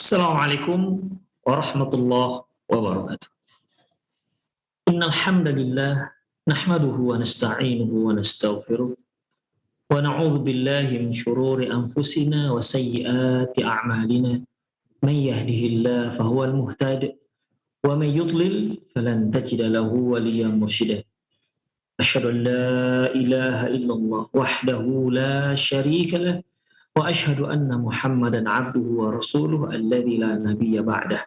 Assalamualaikum warahmatullahi wabarakatuh. Innal hamdalillah nahmaduhu wa nasta'inuhu wa nastaghfiruh wa na'udzu billahi min shururi anfusina wa sayyiati a'malina. Man yahdihillahu fahuwal muhtadi wa man yudlil falan tajida lahu waliyyan mursyida. Asyhadu an la ilaha illallah wahdahu la syarika lah wa asyhadu anna Muhammadan abduhu wa rasuluhu alladzi la nabiyya ba'dah.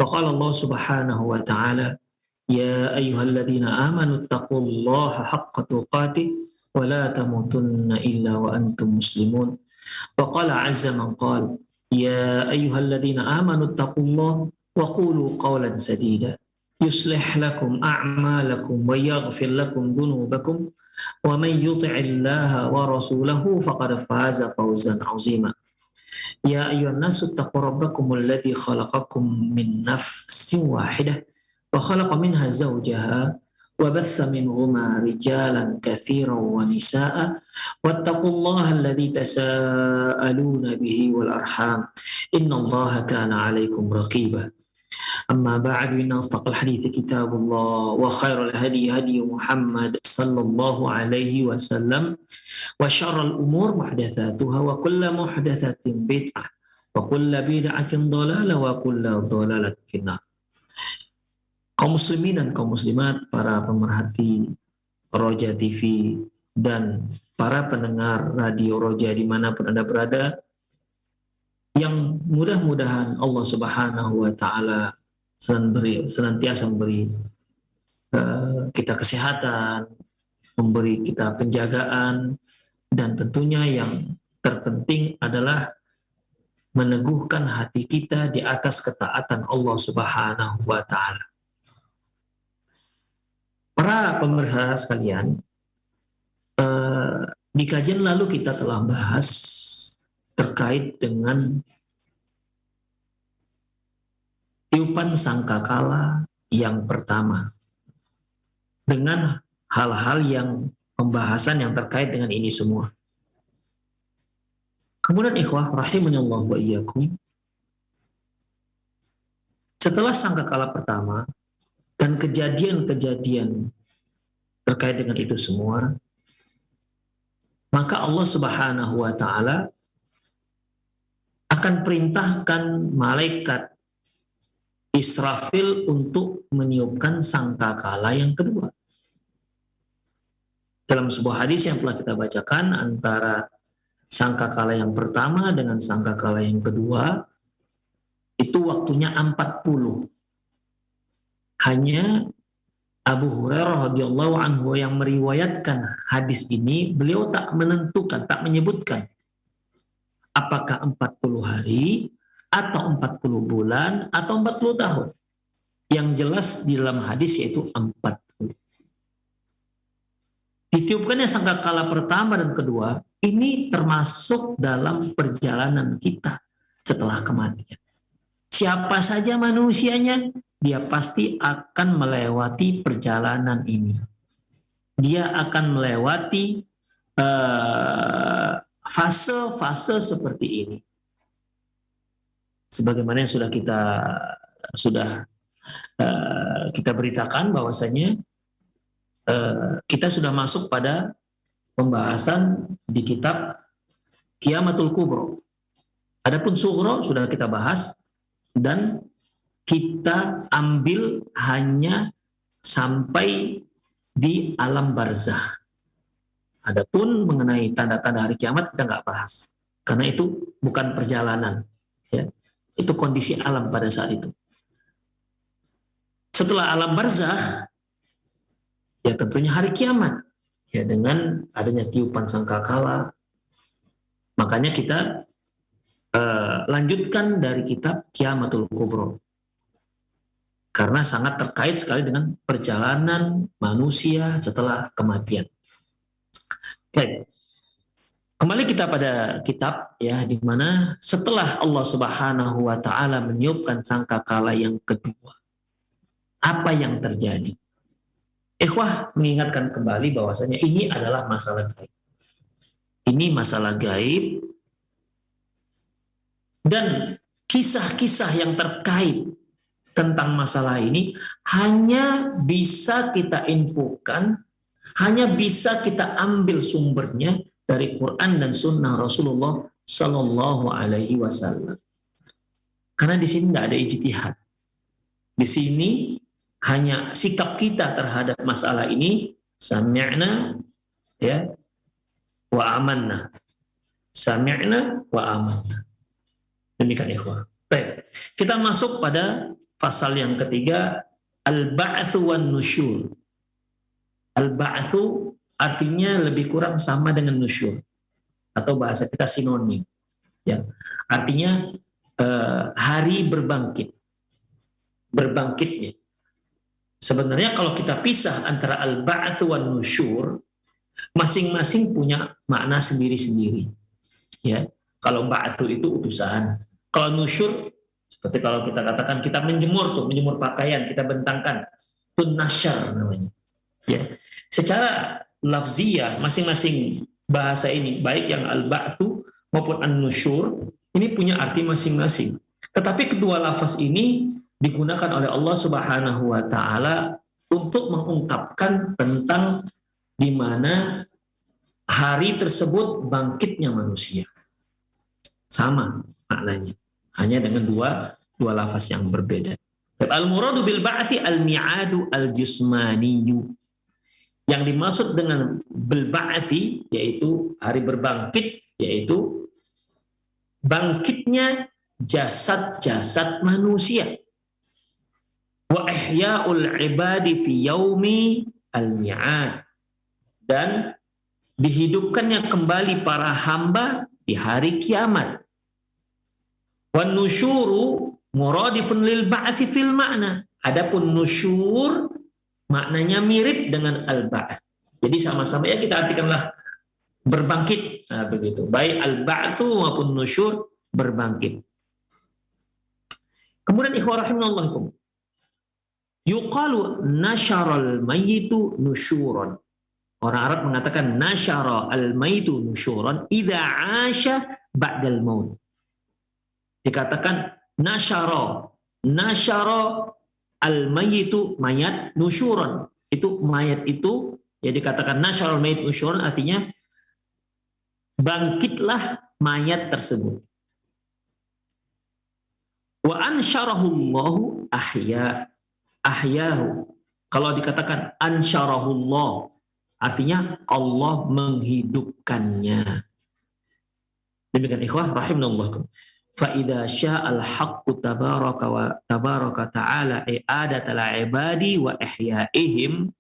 Wa qala Allah subhanahu wa ta'ala ya ayyuhalladzina amanu taqullaha haqqa tuqatih wa la tamutunna illa wa antum muslimun. Wa qala azza man qala ya ayyuhalladzina amanu taqullaha wa qulu qawlan sadida yuslih lakum a'malakum wa yaghfir lakum dhunubakum wa man yuti'illaha wa rasulahu faqad faza fawzan 'azima. Ya ayyuhan nasu taqu rabbakumul ladzi khalaqakum min nafsin wahidah wa khalaqa minha zawjaha wa batha minhuma rijalan katsiran wa nisaa'a wattaqullaha alladzi tasaaluna bihi wal arham innallaha kana 'alaikum raqiba. أما بعد إن أصدق الحديث كتاب الله وخير الهدي هدي محمد صلى الله عليه وسلم وشر الأمور محدثاتها وكل محدثة بدعة وكل بدعة ضلالة وكل ضلالة في النار. Kaum muslimin dan kaum muslimat, para pemerhati Roja TV dan para pendengar radio Roja dimanapun Anda berada, yang mudah-mudahan Allah Subhanahu wa Ta'ala senantiasa memberi kita kesehatan, memberi kita penjagaan, dan tentunya yang terpenting adalah meneguhkan hati kita di atas ketaatan Allah Subhanahu wa Ta'ala. Para pemirsa sekalian, di kajian lalu kita telah bahas terkait dengan tiupan sangkakala yang pertama, dengan hal-hal yang pembahasan yang terkait dengan ini semua. Kemudian ikhwah rahimanallahu wa iyyakum, setelah sangkakala pertama dan kejadian-kejadian terkait dengan itu semua, maka Allah Subhanahu wa Ta'ala akan perintahkan malaikat Israfil untuk meniupkan sangkakala yang kedua. Dalam sebuah hadis yang telah kita bacakan, antara sangkakala yang pertama dengan sangkakala yang kedua itu waktunya 40. Hanya Abu Hurairah radhiyallahu anhu yang meriwayatkan hadis ini, beliau tak menentukan, tak menyebutkan apakah 40 hari atau 40 bulan atau 40 tahun. Yang jelas di dalam hadis yaitu 40. Ditiupkannya sangkakala pertama dan kedua, ini termasuk dalam perjalanan kita setelah kematian. Siapa saja manusianya, dia pasti akan melewati perjalanan ini. Dia akan melewati fase-fase seperti ini. Sebagaimana yang sudah kita beritakan bahwasanya kita sudah masuk pada pembahasan di kitab Qiyamatul Kubro. Adapun Sughra sudah kita bahas dan kita ambil hanya sampai di alam barzakh. Adapun mengenai tanda-tanda hari kiamat kita nggak bahas, karena itu bukan perjalanan, ya. Itu kondisi alam pada saat itu. Setelah alam barzakh, ya tentunya hari kiamat, ya dengan adanya tiupan sangkakala. Makanya kita lanjutkan dari kitab Qiyamatul Kubro, karena sangat terkait sekali dengan perjalanan manusia setelah kematian. Oke. Kembali kita pada kitab, ya, di mana setelah Allah Subhanahu wa Ta'ala meniupkan sangkakala yang kedua, apa yang terjadi? Ikhwah mengingatkan kembali bahwasanya ini adalah masalah gaib. Ini masalah gaib, dan kisah-kisah yang terkait tentang masalah ini hanya bisa kita infokan, hanya bisa kita ambil sumbernya dari Quran dan Sunnah Rasulullah Sallallahu Alaihi Wasallam. Karena di sini tidak ada ijtihad. Di sini hanya sikap kita terhadap masalah ini, sami'na ya wa amanna, sami'na wa amanna. Demikian ikhwan. Baik, kita masuk pada pasal yang ketiga, al-ba'tsu wan nusyur. Al-ba'tsu artinya lebih kurang sama dengan nusyur, atau bahasa kita sinonim. Ya, artinya hari berbangkit, berbangkitnya. Sebenarnya kalau kita pisah antara al-ba'tsu wan nusyur, masing-masing punya makna sendiri-sendiri. Ya, kalau ba'tsu itu utusan. Kalau nusyur, seperti kalau kita katakan kita menjemur pakaian, kita bentangkan, itu nasyar namanya. Ya. Secara lafziyah, masing-masing bahasa ini, baik yang al-ba'tsu maupun an-nusyur, ini punya arti masing-masing. Tetapi kedua lafaz ini digunakan oleh Allah Subhanahu wa Ta'ala untuk mengungkapkan tentang di mana hari tersebut bangkitnya manusia. Sama maknanya, hanya dengan dua lafaz yang berbeda. Al-muradu bil ba'thi al-mi'adu al-jismaniyu. Yang dimaksud dengan bil ba'thi yaitu hari berbangkit, yaitu bangkitnya jasad-jasad manusia. Wa ihya'ul ibadi fi yaumi al-mi'ad. Dan dihidupkannya kembali para hamba di hari kiamat. Wan nusyuru muradifun lil ba'thi fil ma'na. Adapun nusyur maknanya mirip dengan al-ba'ts. Jadi sama-sama ya kita artikanlah berbangkit. Nah, begitu. Baik al-ba'tsu maupun nusyur berbangkit. Kemudian ikhwah rahimahullahikum. Yuqalu nasyaral mayyitu nusyuran. Orang Arab mengatakan nasyara al-mayyitu nusyuran idza 'asya ba'dal maut. Dikatakan nasyara al-mayyitu mayat nusyuran. Itu mayat itu ya dikatakan nasyara al-mayyit nusyuran artinya bangkitlah mayat tersebut. Wa ansyarahullahu ahyahu. Kalau dikatakan ansyarahullah artinya Allah menghidupkannya. Demikian ikhwah rahimakumullah. Fa idza sya'al haqqu tabaraka ta'ala i'adatal ibadi wa ihya'ihim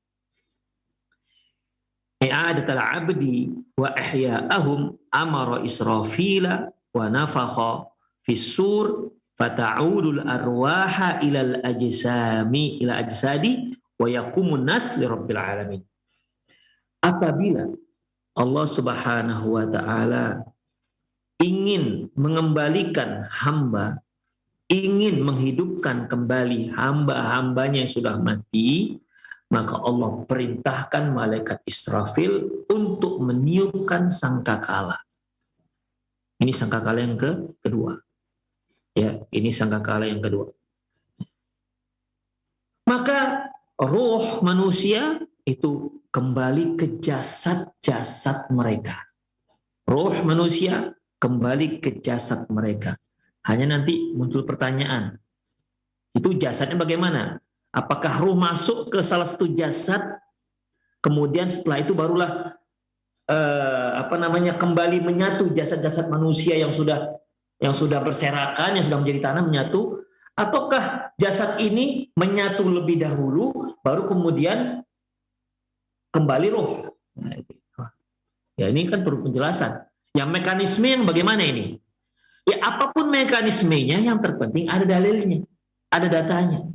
i'adatal 'abdi wa ihya'ahum amara Israfila wa nafakha fis sur fata'udul arwaha ilal ajsami ila ajsadi wa yaqumun nas li rabbil alamin. Apabila Allah Subhanahu wa ta'ala ingin mengembalikan hamba, ingin menghidupkan kembali hamba-hambanya yang sudah mati, maka Allah perintahkan malaikat Israfil untuk meniupkan sangkakala. Ini sangkakala yang kedua. Ya, ini sangkakala yang kedua. Maka ruh manusia itu kembali ke jasad-jasad mereka. Ruh manusia kembali ke jasad mereka. Hanya nanti muncul pertanyaan, itu jasadnya bagaimana? Apakah ruh masuk ke salah satu jasad, kemudian setelah itu barulah kembali menyatu jasad-jasad manusia yang sudah berserakan, yang sudah menjadi tanah menyatu, ataukah jasad ini menyatu lebih dahulu, baru kemudian kembali ruh? Nah, ya ini kan perlu penjelasan. Yang mekanisme yang bagaimana ini? Ya apapun mekanismenya, yang terpenting ada dalilnya, ada datanya.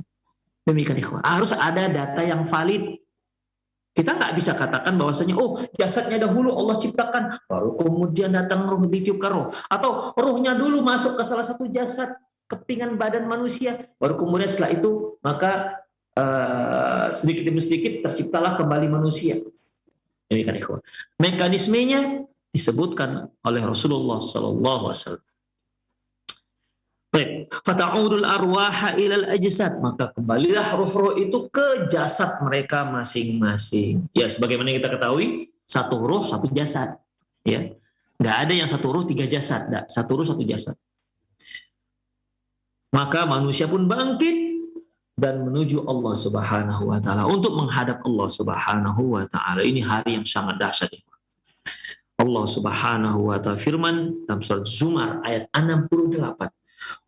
Demikian ikhwan. Harus ada data yang valid. Kita nggak bisa katakan bahwasanya jasadnya dahulu Allah ciptakan, baru kemudian datang ruh ditiupkan ruh, atau ruhnya dulu masuk ke salah satu jasad kepingan badan manusia, baru kemudian setelah itu maka sedikit demi sedikit terciptalah kembali manusia. Demikian ikhwan. Mekanismenya disebutkan oleh Rasulullah SAW. Fata'udul arwaha ilal ajsad, maka kembalilah roh-roh itu ke jasad mereka masing-masing. Ya, sebagaimana kita ketahui, satu roh satu jasad. Ya, nggak ada yang satu roh tiga jasad, nggak. Satu roh satu jasad. Maka manusia pun bangkit dan menuju Allah Subhanahu wa taala untuk menghadap Allah Subhanahu wa taala. Ini hari yang sangat dahsyat. Allah Subhanahu wa taala firman dalam surat Zumar ayat 68.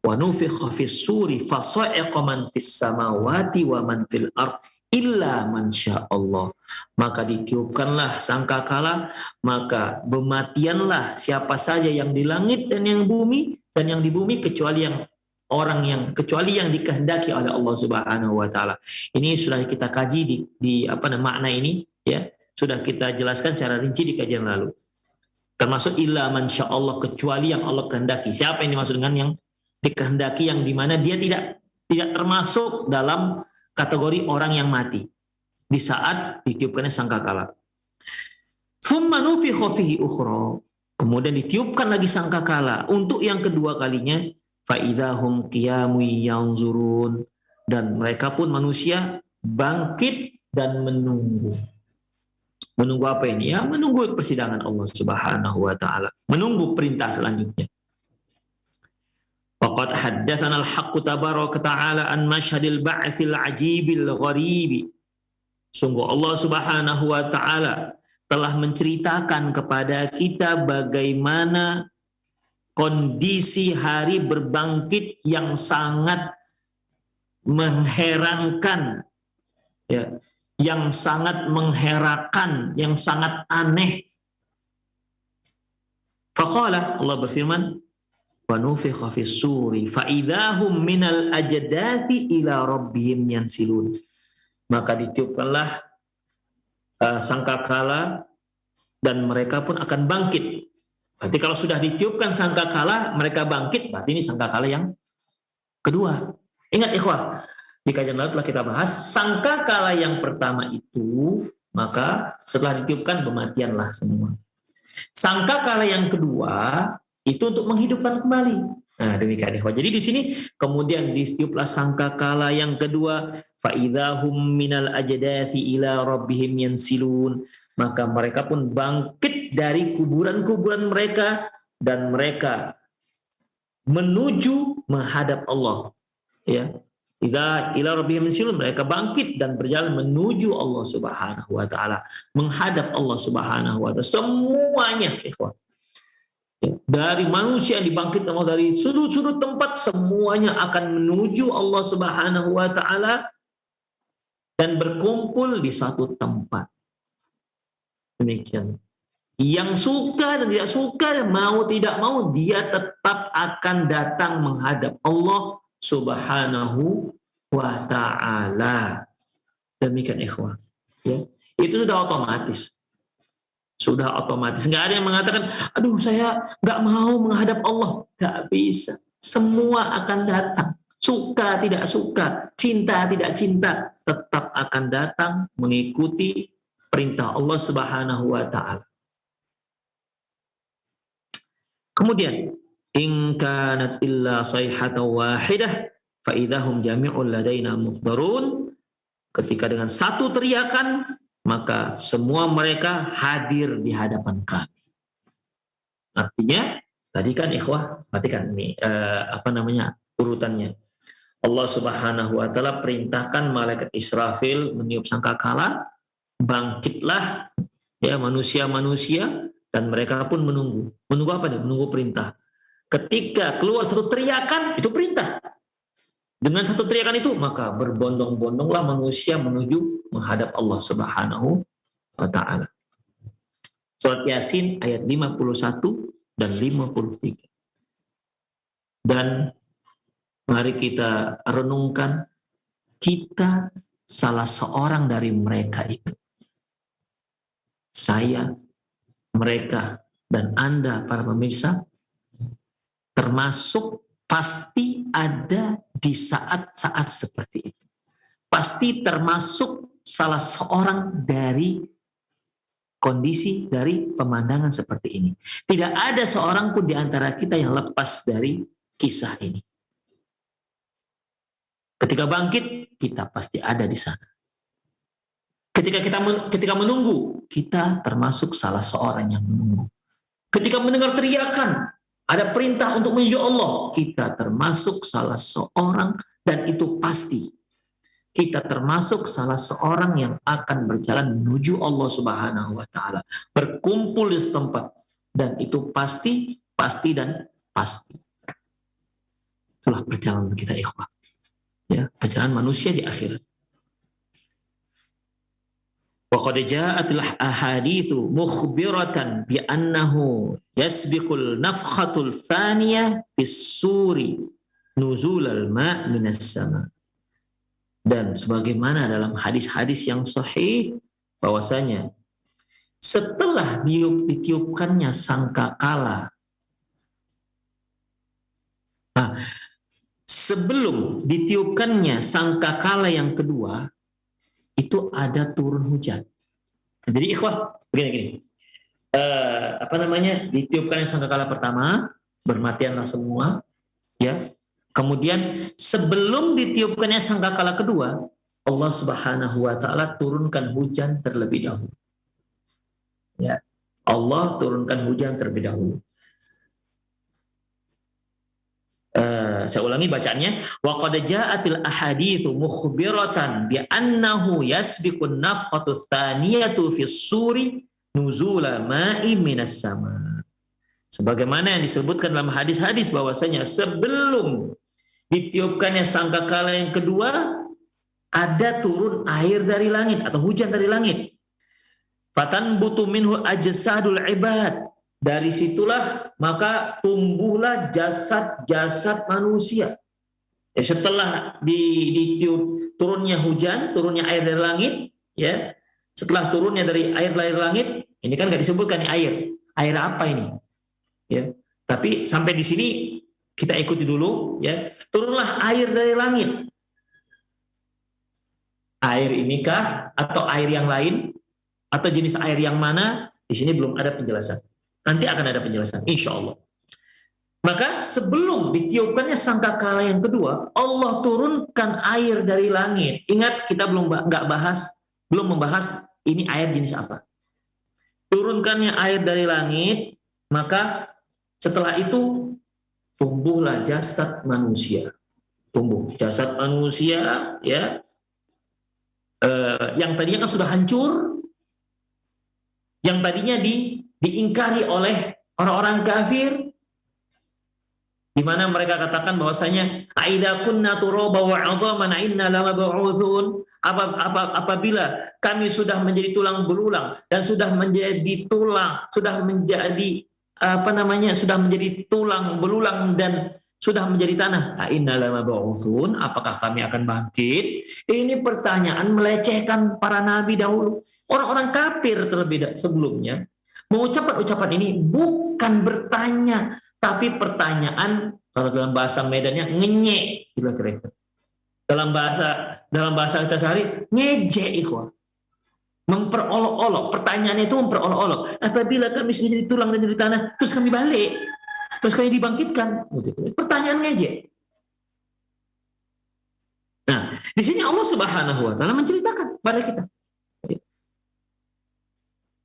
Wa nufikha fis suri fasa'iqa man fis samawati wa man fil ard illa man Allah. Maka ditiupkanlah sangkakala, maka bematianlah siapa saja yang di langit dan yang bumi, dan yang di bumi kecuali yang dikehendaki oleh Allah Subhanahu wa taala. Ini sudah kita kaji di makna ini, ya. Sudah kita jelaskan secara rinci di kajian lalu. Termasuk illa man Allah, kecuali yang Allah kehendaki. Siapa yang dimaksud dengan yang dikehendaki, yang dimana dia tidak termasuk dalam kategori orang yang mati di saat ditiupkannya sangkakala. Tsumma nufikha fihi ukhra, kemudian ditiupkan lagi sangkakala untuk yang kedua kalinya, fa idzahum qiyamun yanzurun, dan mereka pun manusia bangkit dan menunggu. Menunggu apa ini? Ya, menunggu persidangan Allah Subhanahu wa taala, menunggu perintah selanjutnya. Waqad haddatsana al-haqqu tabaraka ta'ala an masyhadil ba'tsil ajibil gharibi. Sungguh Allah Subhanahu wa taala telah menceritakan kepada kita bagaimana kondisi hari berbangkit yang sangat mengherankan, ya, yang sangat mengherakan, yang sangat aneh. Faqala, Allah berfirman, wa nufikha fis suri fa idzahum minal ajdati ila rabbihim yansilun. Maka ditiupkanlah sangkakala dan mereka pun akan bangkit. Berarti kalau sudah ditiupkan sangkakala mereka bangkit, berarti ini sangkakala yang kedua. Ingat ikhwah, di kajian lalu telah kita bahas sangkakala yang pertama itu, maka setelah ditiupkan kematianlah semua. Sangkakala yang kedua itu untuk menghidupkan kembali. Nah, demikian ikhwah. Jadi di sini kemudian ditiuplah sangkakala yang kedua, fa idzahum minal ajdati ila rabbihim yansilun. Maka mereka pun bangkit dari kuburan-kuburan mereka dan mereka menuju menghadap Allah. Ya. Idza ila rabbihim yansilun, mereka bangkit dan berjalan menuju Allah Subhanahu wa taala, menghadap Allah Subhanahu wa taala semuanya ikhwah. Dari manusia yang dibangkitkan dari sudut-sudut tempat, semuanya akan menuju Allah Subhanahu wa taala dan berkumpul di satu tempat. Demikian. Yang suka dan tidak suka, mau tidak mau, dia tetap akan datang menghadap Allah Subhanahu wa taala. Demikian ikhwah. Ya. Itu sudah otomatis. Sudah otomatis. Nggak ada yang mengatakan, aduh saya nggak mau menghadap Allah. Nggak bisa. Semua akan datang. Suka tidak suka, cinta tidak cinta, tetap akan datang mengikuti perintah Allah Subhanahu wa taala. Kemudian, in kanat illa sayhatan wahidah fa idahum jami'un ladaina muhdarun. Ketika dengan satu teriakan, maka semua mereka hadir di hadapan kami. Artinya, tadi kan ikhwah, perhatikan ini urutannya. Allah Subhanahu wa taala perintahkan malaikat Israfil meniup sangkakala, bangkitlah ya manusia-manusia, dan mereka pun menunggu. Menunggu apa nih? Menunggu perintah. Ketika keluar satu teriakan, itu perintah. Dengan satu teriakan itu, maka berbondong-bondonglah manusia menuju menghadap Allah Subhanahu wa taala. Surat Yasin ayat 51 dan 53. Dan mari kita renungkan, kita salah seorang dari mereka itu. Saya, mereka, dan Anda para pemirsa, termasuk pasti ada di saat-saat seperti itu. Pasti termasuk salah seorang dari kondisi, dari pemandangan seperti ini. Tidak ada seorang pun di antara kita yang lepas dari kisah ini. Ketika bangkit, kita pasti ada di sana. Ketika menunggu, kita termasuk salah seorang yang menunggu. Ketika mendengar teriakan, ada perintah untuk menuju Allah, kita termasuk salah seorang, dan itu pasti. Kita termasuk salah seorang yang akan berjalan menuju Allah Subhanahu wa Ta'ala, berkumpul di setempat, dan itu pasti, pasti, dan pasti. Itulah perjalanan kita, ikhwah. Ya, perjalanan manusia di akhirat. Wa qad ja'atil ahaditsu mukhbiratan bi annahu yasbiqul nafkhatul thaniyah fis-suri nuzulal ma' minas sama. Dan sebagaimana dalam hadis-hadis yang sahih bahwasanya setelah ditiupkannya sangkakala, sebelum ditiupkannya sangkakala yang kedua, itu ada turun hujan. Jadi ikhwah, begini. Ditiupkan yang sangkakala pertama, bermatianlah semua, ya. Kemudian sebelum ditiupkannya sangkakala kedua, Allah Subhanahu wa Ta'ala turunkan hujan terlebih dahulu. Ya. Allah turunkan hujan terlebih dahulu. Saya ulangi bacaannya, wa qad ja'atil ahaditsu mukhbiratan bi annahu yasbiqun nafkhatu tsaniyatu fis suri nuzula ma'i minas sama. Sebagaimana yang disebutkan dalam hadis-hadis bahwasanya sebelum ditiupkannya sangkakala yang kedua, ada turun air dari langit atau hujan dari langit. Fatanbutu minhu ajsadul ibad. Dari situlah maka tumbuhlah jasad-jasad manusia. Ya, setelah turunnya hujan, turunnya air dari langit, ya. Setelah turunnya dari air langit, ini kan nggak disebutkan air. Air apa ini? Ya. Tapi sampai di sini kita ikuti dulu, ya. Turunlah air dari langit. Air inikah atau air yang lain atau jenis air yang mana? Di sini belum ada penjelasan. Nanti akan ada penjelasan, insya Allah. Maka sebelum ditiupkannya sangkakala yang kedua, Allah turunkan air dari langit. Ingat, kita belum membahas ini air jenis apa. Turunkannya air dari langit, maka setelah itu tumbuhlah jasad manusia. Tumbuh jasad manusia, ya, yang tadinya kan sudah hancur, yang tadinya diingkari oleh orang-orang kafir, di mana mereka katakan bahwasanya aida kunna turaba wa 'idhaman inna lamab'utsun, apabila kami sudah menjadi tulang belulang dan sudah menjadi tulang belulang dan sudah menjadi tanah, inna lamab'utsun, apakah kami akan bangkit? Ini pertanyaan melecehkan para nabi dahulu. Orang-orang kafir terlebih sebelumnya mengucapkan ucapan ini bukan bertanya, tapi pertanyaan, kalau dalam bahasa Medannya ngenyek, kira-kira. Dalam bahasa kita sehari, ngejek, ikhwah. Memperolok-olok, pertanyaannya itu memperolok-olok. Apabila kami sudah jadi tulang dan jadi tanah, terus kami balik, terus kami dibangkitkan, begitu. Pertanyaan ngejek. Nah, di sini Allah Subhanahu wa Ta'ala menceritakan pada kita.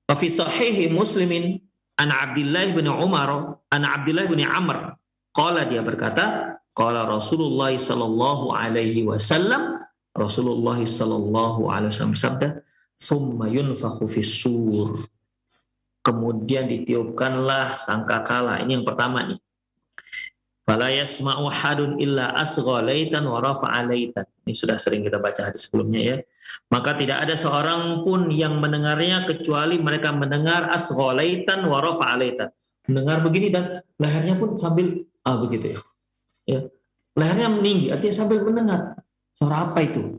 Wa fi sahih Muslimin an Abdullah bin Umar an Abdullah bin Amr qala, dia berkata, qala Rasulullah sallallahu alaihi wasallam, Rasulullah sallallahu alaihi wasallam bersabda, tsumma yunfakhu fis sur, kemudian ditiupkanlah sangkakala. Ini yang pertama nih. Fala yasma'u hadun illa asgha laitan wa rafa'a laitan. Ini sudah sering kita baca hadis sebelumnya, ya. Maka tidak ada seorang pun yang mendengarnya kecuali mereka mendengar asgha laitan wa rafa'a laitan. Mendengar begini dan lehernya pun sambil begitu, ya. Ya. Lehernya meninggi, artinya sambil mendengar. Suara apa itu?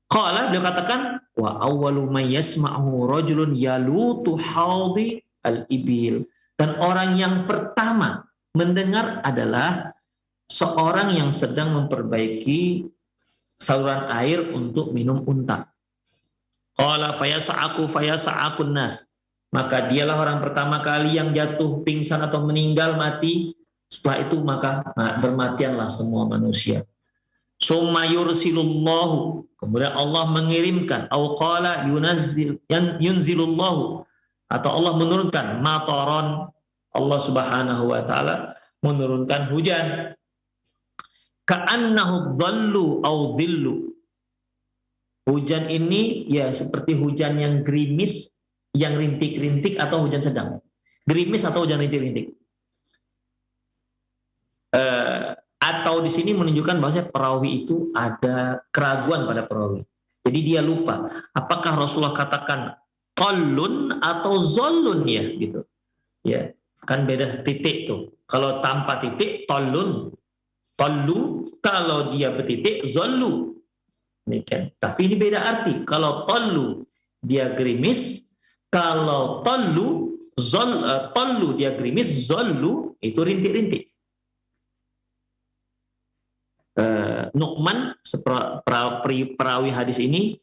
Qala, beliau katakan, wa awwalu may yasma'u rajulun yalutu haudi al-ibil. Dan orang yang pertama mendengar adalah seorang yang sedang memperbaiki saluran air untuk minum unta. Qala fayasa'akun nas. Maka dialah orang pertama kali yang jatuh pingsan atau meninggal mati Setelah itu maka bermatianlah semua manusia. Summa yursilullahu, kemudian Allah mengirimkan, au qala yunzilullahu, atau Allah menurunkan mataron, Allah Subhanahu wa taala menurunkan hujan. Ka'annahu dhallu au dhillu. Hujan ini ya seperti hujan yang gerimis, yang rintik-rintik, atau hujan sedang. Gerimis atau hujan rintik-rintik. Atau di sini menunjukkan bahwa perawi itu ada keraguan pada perawi. Jadi dia lupa apakah Rasulullah katakan tolun atau zolun ya gitu. Ya, kan beda titik tuh. Kalau tanpa titik tolun, tolu, kalau dia bertitik zollu. Demikian. Tapi ini beda arti. Kalau tolu dia gerimis, kalau tolu dia gerimis, zollu itu rintik-rintik. Nu'man, perawi hadis ini,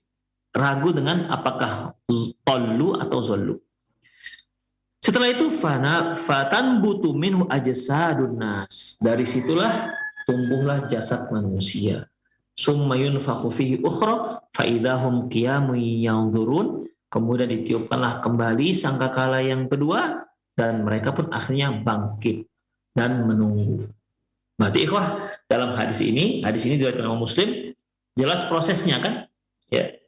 ragu dengan apakah tollu atau zollu. Setelah itu fatanbutu minhu ajsadun nas. Dari situlah tumbuhlah jasad manusia. Summa yunfakhu fihi ukhra fa idahum qiyamun yanzurun. Kemudian ditiupkanlah kembali sangkakala yang kedua dan mereka pun akhirnya bangkit dan menunggu. Berarti ikhwah, dalam hadis ini diriwayatkan oleh Muslim, jelas prosesnya kan? Ya.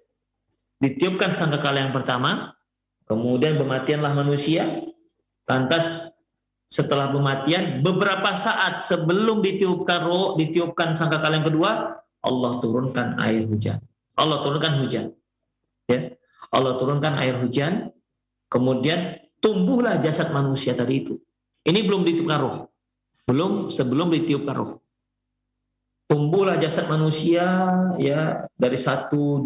Ditiupkan sangkakala yang pertama, kemudian bermatianlah manusia. Lantas setelah kematian, beberapa saat sebelum ditiupkan sangkakala yang kedua, Allah turunkan air hujan. Allah turunkan hujan. Ya. Allah turunkan air hujan, kemudian tumbuhlah jasad manusia tadi itu. Ini belum ditiupkan roh. Sebelum ditiupkan roh. Tumbuhlah jasad manusia ya dari 1, 2,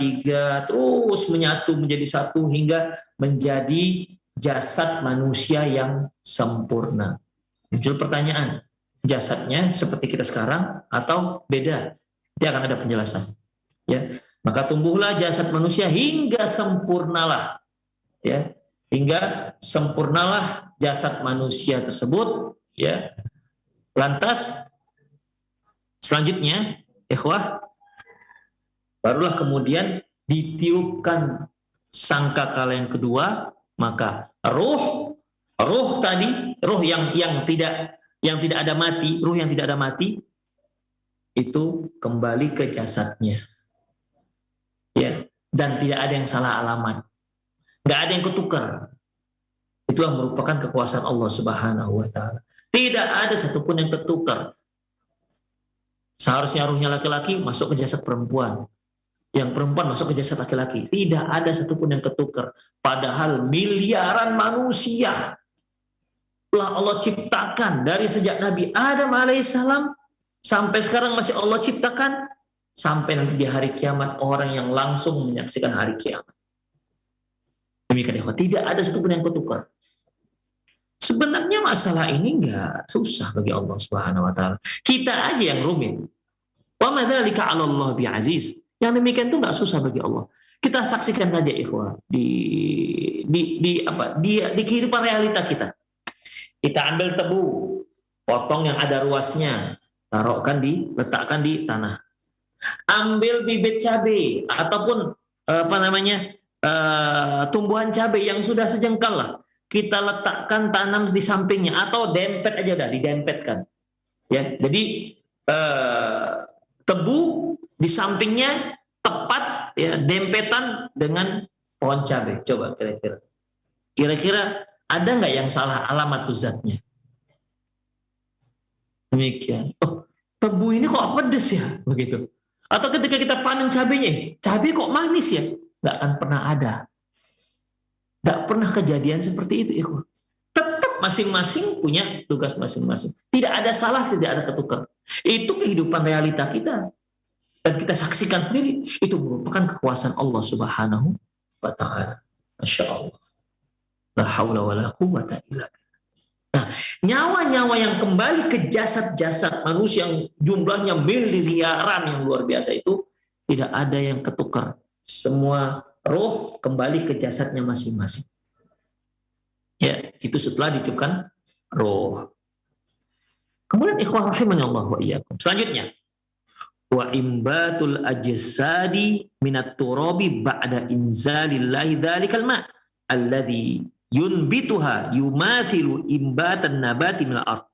3 terus menyatu menjadi satu hingga menjadi jasad manusia yang sempurna. Muncul pertanyaan, jasadnya seperti kita sekarang atau beda? Dia akan ada penjelasan. Ya, maka tumbuhlah jasad manusia hingga sempurnalah, ya, hingga sempurnalah jasad manusia tersebut. Ya, lantas selanjutnya, ikhwah, barulah kemudian ditiupkan sangkakala yang kedua, maka ruh yang tidak ada mati, ruh yang tidak ada mati itu kembali ke jasadnya. Ya, dan tidak ada yang salah alamat. Enggak ada yang ketukar. Itulah merupakan kekuasaan Allah Subhanahu wa taala. Tidak ada satupun yang tertukar. Seharusnya ruhnya laki-laki masuk ke jasad perempuan. Yang perempuan masuk ke jasad laki-laki. Tidak ada satupun yang ketukar. Padahal miliaran manusia telah Allah ciptakan dari sejak Nabi Adam alaihissalam sampai sekarang masih Allah ciptakan. Sampai nanti di hari kiamat orang yang langsung menyaksikan hari kiamat. Demikian ikhwan. Tidak ada satupun yang ketukar. Sebenarnya masalah ini enggak susah bagi Allah Subhanahu wa taala. Kita aja yang rumit. Wa madzalika 'ala Allah bi'aziz. Yang demikian itu enggak susah bagi Allah. Kita saksikan saja ikhwah di kehidupan realita kita. Kita ambil tebu, potong yang ada ruasnya, letakkan di tanah. Ambil bibit cabai ataupun tumbuhan cabai yang sudah sejengkal lah. Kita letakkan, tanam di sampingnya atau dempet aja dah, didempetkan. Ya, jadi tebu di sampingnya tepat ya, dempetan dengan pohon cabai. Coba kira-kira ada nggak yang salah alamat zatnya? Demikian. Oh, tebu ini kok pedes ya, begitu. Atau ketika kita panen cabainya, cabai kok manis ya? Nggak akan pernah ada. Tidak pernah kejadian seperti itu, ikhwan. Tetap masing-masing punya tugas masing-masing. Tidak ada salah, tidak ada ketukar. Itu kehidupan realita kita. Dan kita saksikan sendiri. Itu merupakan kekuasaan Allah Subhanahu wa ta'ala. Masya Allah. La hawla wa la quwwata illa billah. Nah, nyawa-nyawa yang kembali ke jasad-jasad manusia yang jumlahnya miliaran yang luar biasa itu, tidak ada yang ketukar. Semua roh kembali ke jasadnya masing-masing. Ya, itu setelah ditiupkan roh. Kemudian ikhwah rahimani Allah wa iyyakum. Selanjutnya, wa imbatul ajsadi minat turabi ba'da inzalillahi dzalikal ma' alladhi yunbituha yumathilu imbatan nabati minal ard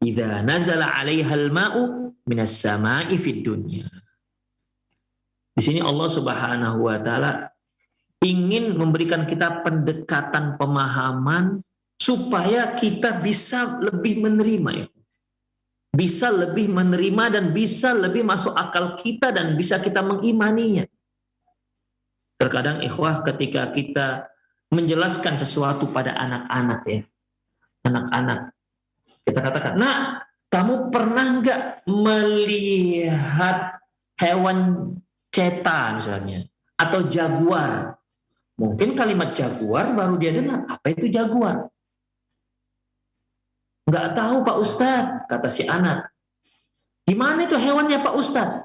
idza nazala 'alaiha al-ma'u minas sama'i fid dunya. Di sini Allah Subhanahu wa taala ingin memberikan kita pendekatan pemahaman supaya kita bisa lebih menerima ya. Bisa lebih menerima dan bisa lebih masuk akal kita dan bisa kita mengimaninya. Terkadang ikhwah ketika kita menjelaskan sesuatu pada anak-anak ya. Anak-anak. Kita katakan, "Nah, kamu pernah nggak melihat hewan ceta misalnya atau jaguar?" Mungkin kalimat jaguar baru dia dengar, apa itu jaguar? Nggak tahu Pak Ustadz, kata si anak. Gimana itu hewannya Pak Ustadz?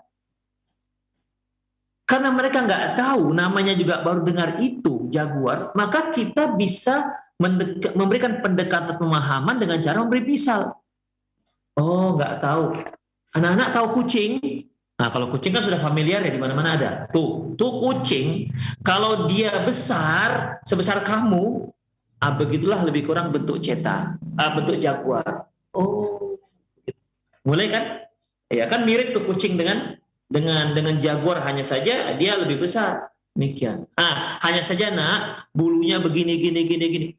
Karena mereka nggak tahu, namanya juga baru dengar itu, jaguar, maka kita bisa memberikan pendekatan pemahaman dengan cara memberi misal. Oh, nggak tahu. Anak-anak tahu kucing. Nah, kalau kucing kan sudah familiar ya, di mana-mana ada. Tuh kucing, kalau dia besar, sebesar kamu, begitulah lebih kurang bentuk ceta, bentuk jaguar. Oh, mulai kan? Ya kan mirip tuh kucing dengan jaguar, hanya saja dia lebih besar. Demikian. Hanya saja nak bulunya begini gini.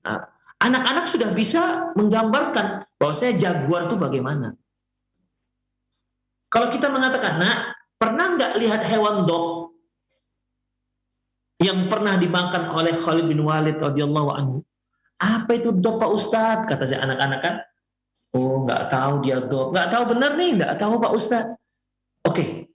Anak-anak sudah bisa menggambarkan bahwa saya jaguar itu bagaimana. Kalau kita mengatakan, nak pernah nggak lihat hewan dog yang pernah dimakan oleh Khalid bin Walid radhiyallahu anhu? Apa itu dog Pak Ustadz? Kata si anak-anak kan. Oh, nggak tahu dia dog. Nggak tahu benar nih, nggak tahu Pak Ustadz. Oke.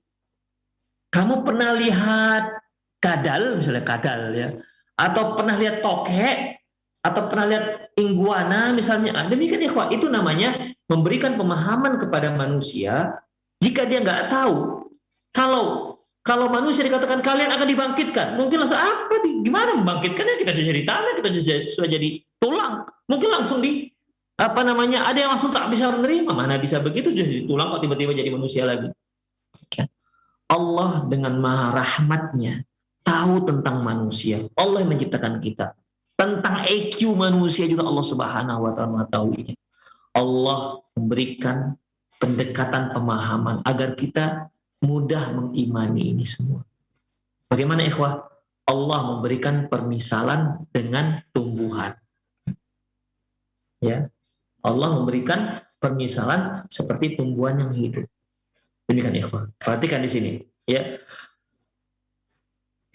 Kamu pernah lihat kadal, misalnya kadal ya. Atau pernah lihat tokek, atau pernah lihat iguana misalnya. Demikian ikhwah, itu namanya memberikan pemahaman kepada manusia jika dia nggak tahu. Kalau manusia dikatakan kalian akan dibangkitkan, mungkin langsung gimana membangkitkannya? Kita sudah jadi tanah, kita sudah jadi tulang. Mungkin langsung ada yang langsung tak bisa menerima. Mana bisa begitu, sudah jadi tulang kok tiba-tiba jadi manusia lagi. Allah dengan maha rahmatnya tahu tentang manusia. Allah yang menciptakan kita. Tentang IQ manusia juga Allah Subhanahu wa taala mengetahuinya. Allah memberikan pendekatan pemahaman agar kita mudah mengimani ini semua. Bagaimana ikhwah? Allah memberikan permisalan dengan tumbuhan. Ya. Allah memberikan permisalan seperti tumbuhan yang hidup. Demikian ikhwah. Perhatikan di sini, ya.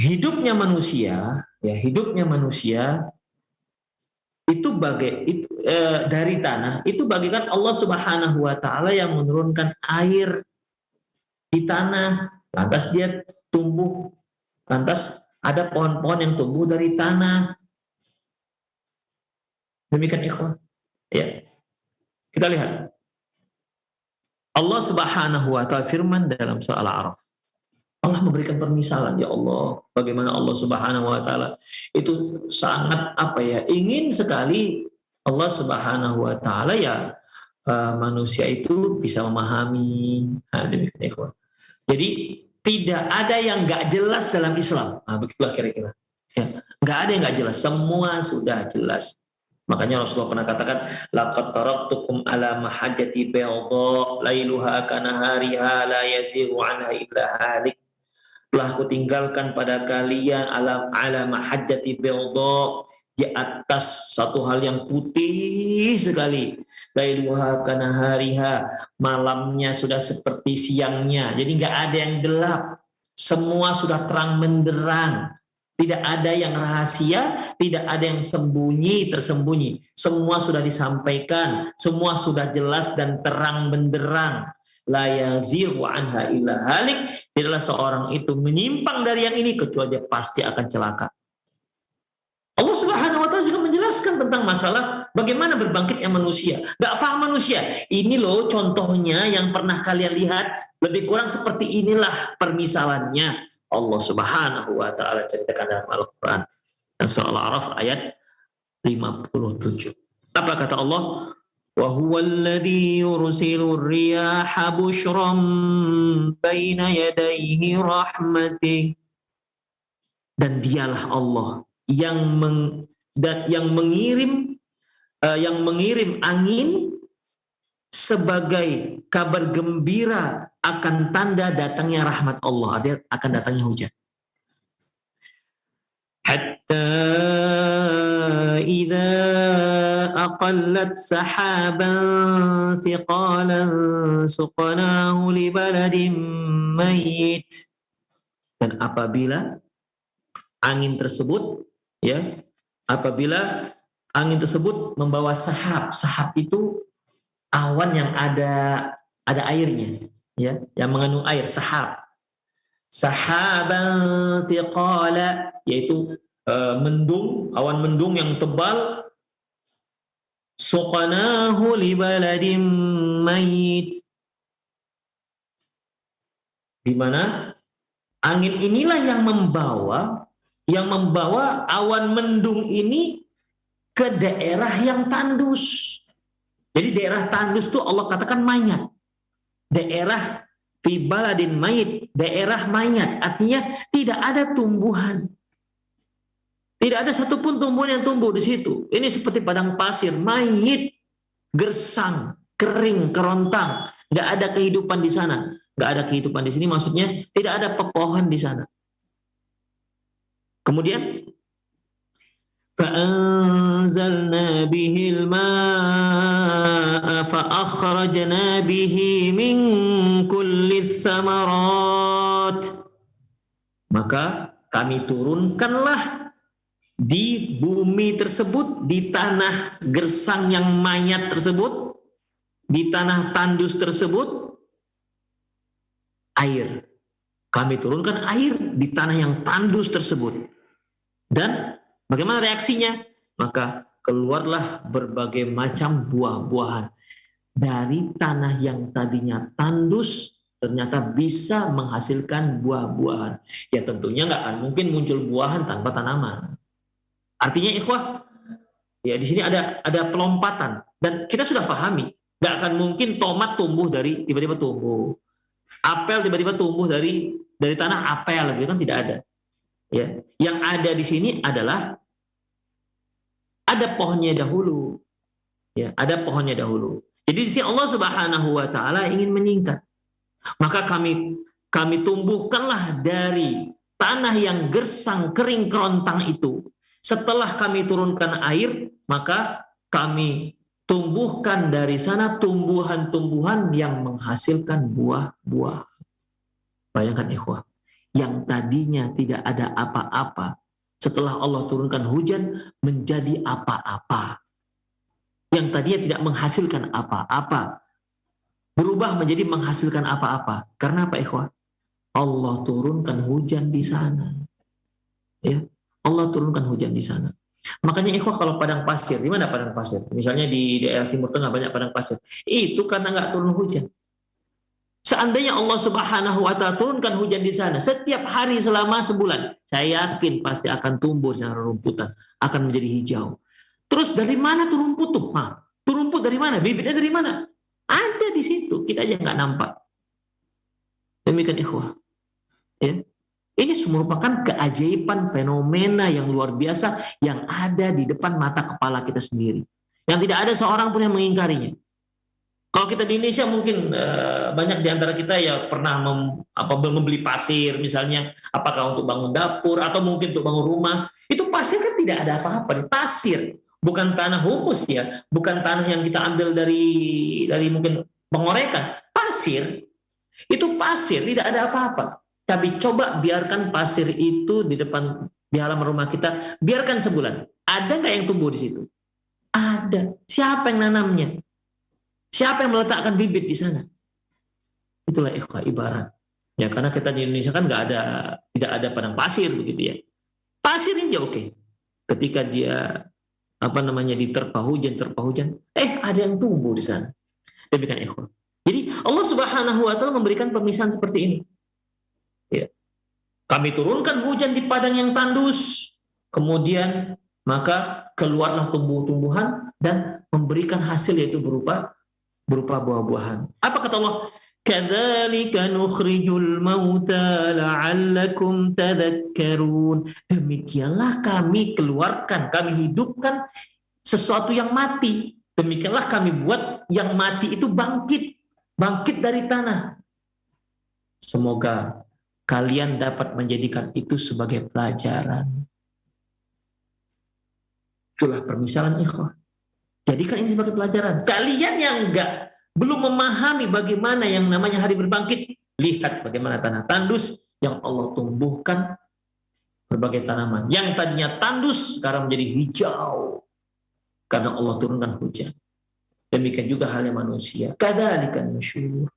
Hidupnya manusia itu dari tanah, itu bagikan Allah Subhanahu wa taala yang menurunkan air di tanah, lantas dia tumbuh, lantas ada pohon-pohon yang tumbuh dari tanah. Demikian ikhwan. Ya. Kita lihat. Allah Subhanahu wa taala firman dalam surah Al-A'raf. Allah memberikan permisalan, ya Allah, bagaimana Allah Subhanahu wa taala itu sangat ingin sekali Allah Subhanahu wa taala ya manusia itu bisa memahami. Demikian ikhwan. Jadi tidak ada yang nggak jelas dalam Islam. Begitulah kira-kira. Ya, nggak ada yang nggak jelas. Semua sudah jelas. Makanya Rasulullah pernah katakan, laqad taraktukum ala mahajjati bayda lailuha kanahariha la yasiru anha illa halik. Telah kutinggalkan pada kalian ala mahajjati bayda, di atas satu hal yang putih sekali. Lailuha kanahariha, malamnya sudah seperti siangnya. Jadi nggak ada yang gelap. Semua sudah terang benderang. Tidak ada yang rahasia, tidak ada yang tersembunyi. Semua sudah disampaikan, semua sudah jelas dan terang benderang. La yazighu anha illa halik. Tidaklah seorang itu menyimpang dari yang ini kecuali dia pasti akan celaka. Allah Subhanahu wa taala juga menjelaskan tentang masalah bagaimana berbangkitnya manusia. Gak paham manusia. Ini loh contohnya yang pernah kalian lihat, lebih kurang seperti inilah permisalannya. Allah Subhanahu wa taala ceritakan dalam Al-Qur'an. Dalam surah Al-A'raf ayat 57. Apa kata Allah? Wa huwal ladzi yursilur riyaha busyran baina yadayhi rahmatih. Dan dialah Allah yang mengirim angin sebagai kabar gembira akan tanda datangnya rahmat Allah, artinya akan datangnya hujan. Hatta idza aqallat sahaban thiqalan suqnahu li baladin mayyit. Dan apabila angin tersebut membawa sahab itu awan yang ada airnya, ya, yang mengandung air, sahaban thiqala, yaitu awan mendung yang tebal, suqnahu li baladin mayyit, di mana angin inilah yang membawa awan mendung ini ke daerah yang tandus. Jadi daerah tandus itu Allah katakan mayat. Daerah fi baladin mayit, daerah mayat, artinya tidak ada tumbuhan. Tidak ada satupun tumbuhan yang tumbuh di situ. Ini seperti padang pasir, mayit, gersang, kering, kerontang. Nggak ada kehidupan di sana. Nggak ada kehidupan di sini, maksudnya tidak ada pepohonan di sana. Kemudian فَأَنزَلْنَا بِهِ الْمَاءَ فَأَخْرَجْنَا بِهِ مِنْ كُلِّ الثَّمَرَاتِ. Maka kami turunkanlah di bumi tersebut, di tanah gersang yang mayat tersebut, di tanah tandus tersebut, air. Kami turunkan air di tanah yang tandus tersebut. Dan bagaimana reaksinya? Maka keluarlah berbagai macam buah-buahan. Dari tanah yang tadinya tandus, ternyata bisa menghasilkan buah-buahan. Ya tentunya nggak akan mungkin muncul buahan tanpa tanaman. Artinya ikhwah, ya di sini ada pelompatan. Dan kita sudah pahami, nggak akan mungkin tomat tumbuh dari tiba-tiba tumbuh. Apel tiba-tiba tumbuh dari tanah apel, gitu kan, tidak ada. Ya, yang ada di sini adalah ada pohonnya dahulu. Ya, ada pohonnya dahulu. Jadi di sini Allah Subhanahu wa taala ingin menyingkat. Maka kami tumbuhkanlah dari tanah yang gersang, kering, kerontang itu. Setelah kami turunkan air, maka kami tumbuhkan dari sana tumbuhan-tumbuhan yang menghasilkan buah-buah. Bayangkan ikhwah, yang tadinya tidak ada apa-apa, setelah Allah turunkan hujan menjadi apa-apa. Yang tadinya tidak menghasilkan apa-apa, berubah menjadi menghasilkan apa-apa. Karena apa ikhwah? Allah turunkan hujan di sana. Ya, Allah turunkan hujan di sana. Makanya ikhwah, kalau padang pasir, di mana padang pasir? Misalnya di daerah Timur Tengah banyak padang pasir. Itu karena nggak turun hujan. Seandainya Allah Subhanahu wa taala turunkan hujan di sana setiap hari selama sebulan, saya yakin pasti akan tumbuh secara rumputan, akan menjadi hijau. Terus dari mana tuh rumput tuh? Tuh rumput dari mana? Bibitnya dari mana? Ada di situ, kita aja nggak nampak. Demikian ikhwah. Ya. Ini merupakan keajaiban, fenomena yang luar biasa yang ada di depan mata kepala kita sendiri. Yang tidak ada seorang pun yang mengingkarinya. Kalau kita di Indonesia mungkin banyak di antara kita ya pernah membeli pasir misalnya, apakah untuk bangun dapur atau mungkin untuk bangun rumah. Itu pasir kan tidak ada apa-apa, pasir. Bukan tanah humus ya, bukan tanah yang kita ambil dari mungkin pengorekan. Pasir, itu pasir, tidak ada apa-apa. Tapi coba biarkan pasir itu di halaman rumah kita, biarkan sebulan. Ada nggak yang tumbuh di situ? Ada. Siapa yang nanamnya? Siapa yang meletakkan bibit di sana? Itulah ikhwah ibarat. Ya karena kita di Indonesia kan tidak ada padang pasir begitu ya. Pasir ini oke. Ketika dia diterpa hujan, ada yang tumbuh di sana. Demikian ikhwah. Jadi Allah Subhanahu wa taala memberikan pemisahan seperti ini. Ya. Kami turunkan hujan di padang yang tandus, kemudian maka keluarlah tumbuh-tumbuhan dan memberikan hasil, yaitu berupa buah-buahan. Apa kata Allah? Kadzalika nukhrijul mauta la'allakum tadhakkarun. Demikianlah kami keluarkan, kami hidupkan sesuatu yang mati. Demikianlah kami buat yang mati itu bangkit dari tanah. Semoga kalian dapat menjadikan itu sebagai pelajaran. Itulah permisalan ikhwah. Jadikan ini sebagai pelajaran. Kalian yang belum memahami bagaimana yang namanya hari berbangkit, lihat bagaimana tanah tandus yang Allah tumbuhkan berbagai tanaman. Yang tadinya tandus sekarang menjadi hijau karena Allah turunkan hujan. Demikian juga halnya manusia. Kadzalikan nusyur.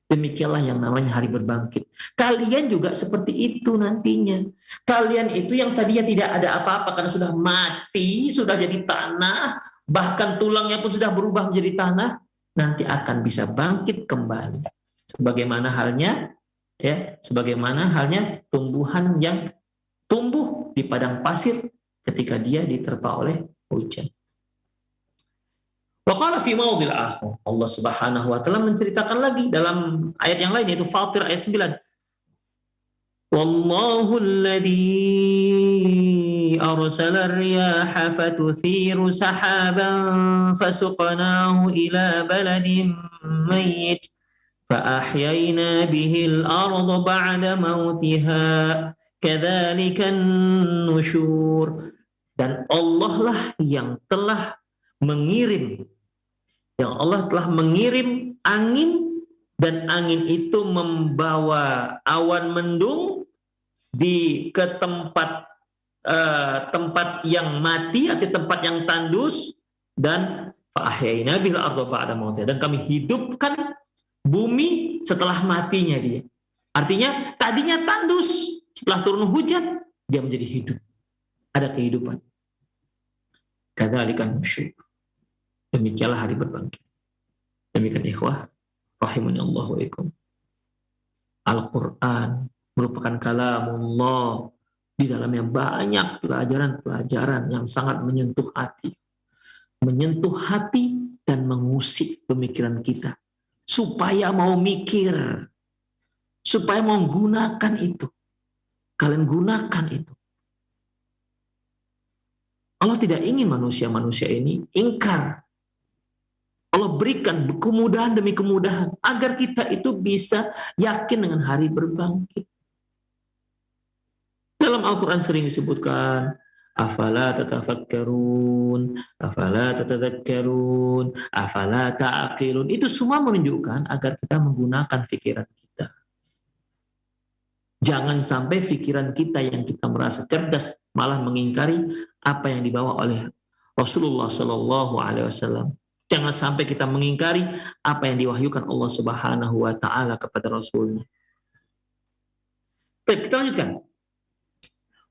Demikianlah yang namanya hari berbangkit. Kalian juga seperti itu nantinya. Kalian itu yang tadinya tidak ada apa-apa karena sudah mati, sudah jadi tanah, bahkan tulangnya pun sudah berubah menjadi tanah, nanti akan bisa bangkit kembali. Sebagaimana halnya tumbuhan yang tumbuh di padang pasir ketika dia diterpa oleh hujan. Wa qala fi mawdhi'il akhar, Allah Subhanahu wa taala menceritakan lagi dalam ayat yang lain, yaitu Fatir ayat 9. Wallahu alladhi arsala ar-riyaha fatuthiru sahaban fasuqnahu ila baladin mayyit fa ahyayna bihi al-ardha ba'da mautiha kadzalika an-nusyur. Dan Allah lah yang telah mengirim angin, dan angin itu membawa awan mendung ke tempat yang mati atau tempat yang tandus, dan fa'ahyayna bil arda ba'da mautiha, dan kami hidupkan bumi setelah matinya dia. Artinya tadinya tandus, setelah turun hujan dia menjadi hidup, ada kehidupan. Kadzalika nusyur. Demikianlah hari berbangkit. Demikian ikhwah rahimani Allah wa ikum. Al-Quran merupakan kalamullah, di dalamnya banyak pelajaran-pelajaran yang sangat menyentuh hati dan mengusik pemikiran kita supaya mau mikir, supaya mau gunakan itu. Kalian gunakan itu. Allah tidak ingin manusia ini ingkar. Allah berikan kemudahan demi kemudahan agar kita itu bisa yakin dengan hari berbangkit. Dalam Al-Quran sering disebutkan, afala tatafakkarun, afala tatadzakkarun, afala ta'qilun. Itu semua menunjukkan agar kita menggunakan pikiran kita. Jangan sampai pikiran kita yang kita merasa cerdas malah mengingkari apa yang dibawa oleh Rasulullah Sallallahu Alaihi Wasallam. Jangan sampai kita mengingkari apa yang diwahyukan Allah Subhanahu Wa Taala kepada Rasulnya. Baik, kita lanjutkan.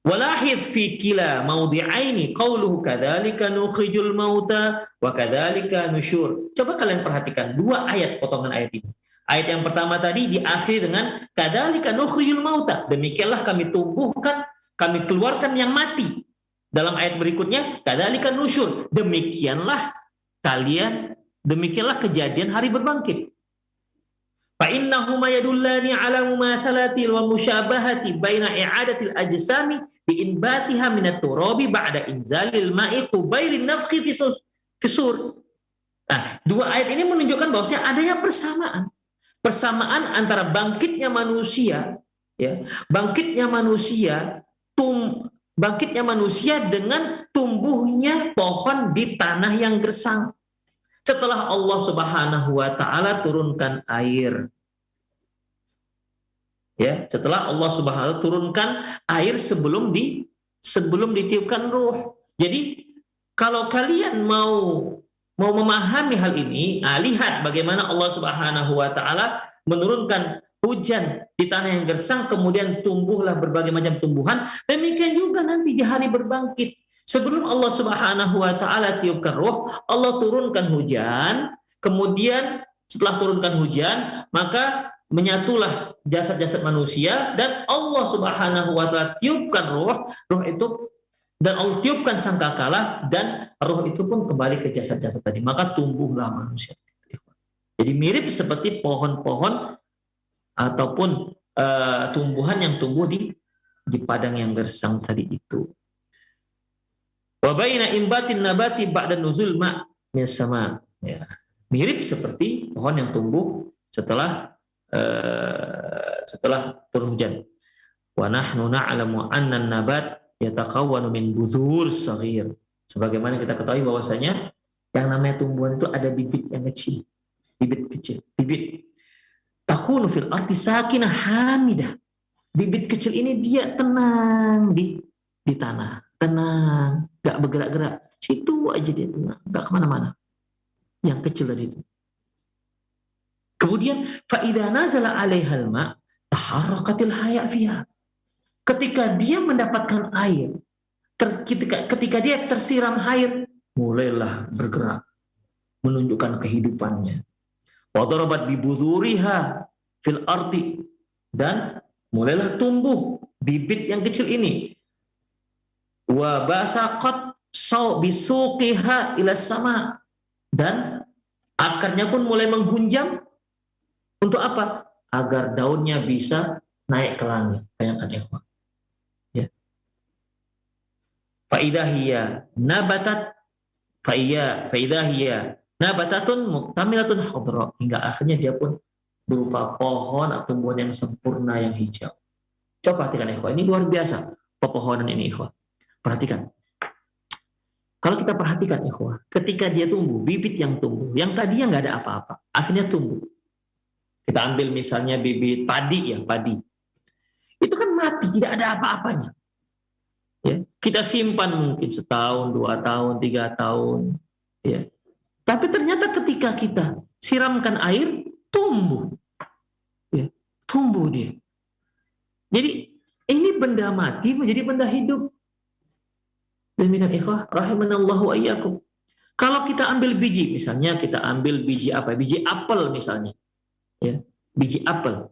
Walahid fi kila mawdi'aini qawluhu kadzalika nukhrijul mauta wa kadzalika nusyur. Coba kalian perhatikan dua ayat, potongan ayat ini. Ayat yang pertama tadi diakhiri dengan kadzalika nukhrijul mauta. Demikianlah kami tumbuhkan, kami keluarkan yang mati. Dalam ayat berikutnya kadzalika nusyur. Demikianlah kejadian hari berbangkit. Fa innahuma yadullani ala mumathalati wa musyabahati baina i'adatil ajsami bi inbatiha min at-turabi ba'da inzalil ma'i qubailin nafkhi fi sur. Nah, dua ayat ini menunjukkan bahwasanya adanya persamaan antara bangkitnya manusia dengan tumbuhnya pohon di tanah yang gersang. Setelah Allah Subhanahu wa taala turunkan air. Ya, setelah Allah Subhanahu wa taala turunkan air sebelum ditiupkan ruh. Jadi kalau kalian mau memahami hal ini, lihat bagaimana Allah Subhanahu wa taala menurunkan hujan di tanah yang gersang, kemudian tumbuhlah berbagai macam tumbuhan. Demikian juga nanti di hari berbangkit. Sebelum Allah Subhanahu wa taala tiupkan ruh, Allah turunkan hujan, kemudian setelah turunkan hujan, maka menyatulah jasad-jasad manusia dan Allah Subhanahu wa taala tiupkan ruh itu Dan Allah tiupkan sangkakala dan roh itu pun kembali ke jasad-jasad tadi. Maka tumbuhlah manusia. Jadi mirip seperti pohon-pohon ataupun tumbuhan yang tumbuh di padang yang gersang tadi itu. Wa baina imbatin nabati ba'da nuzul ma' minas sama. Ya. Mirip seperti pohon yang tumbuh setelah turun hujan. Wa nahnu na'lamu anna an-nabat yataqawwanu min budhur saghir. Sebagaimana kita ketahui bahwasanya yang namanya tumbuhan itu ada bibit yang kecil. Bibit kecil, bibit takunu fil ardi sakinah hamidah. Bibit kecil ini dia tenang di tanah, tenang, gak bergerak-gerak. Situ aja dia tenang, gak kemana-mana. Yang kecil tadi itu. Kemudian fa idza nazala 'alaihal ma' taharrakatil haya fiha. Ketika dia mendapatkan air, ketika dia tersiram air, mulailah bergerak, menunjukkan kehidupannya. Wa darabat bi budhuriha fil ardi, dan mulailah tumbuh bibit yang kecil ini. Wa basaqat bisuqiha ila sama, dan akarnya pun mulai menghunjam. Untuk apa? Agar daunnya bisa naik ke langit. Bayangkan ikhwan. Ya. Fa idza hiya nabatat fa idza hiya nabatatun muktamilatun khadra, hingga akhirnya dia pun berupa pohon atau tumbuhan yang sempurna yang hijau. Coba perhatikan ikhwan, ini luar biasa pepohonan ini ikhwan. Perhatikan. Kalau kita perhatikan ikhwan, ketika dia tumbuh, bibit yang tumbuh, yang tadinya nggak ada apa-apa, akhirnya tumbuh. Kita ambil misalnya bibit padi ya, padi. Itu kan mati, tidak ada apa-apanya. Ya, kita simpan mungkin setahun, 2 tahun, 3 tahun. Ya. Tapi ternyata ketika kita siramkan air, tumbuh. Ya, tumbuh dia. Jadi ini benda mati menjadi benda hidup. Demikian ikhwah, rahimanallahu wa iyyakum. Kalau kita ambil biji, misalnya kita ambil biji apa? Biji apel misalnya. Ya, biji apel.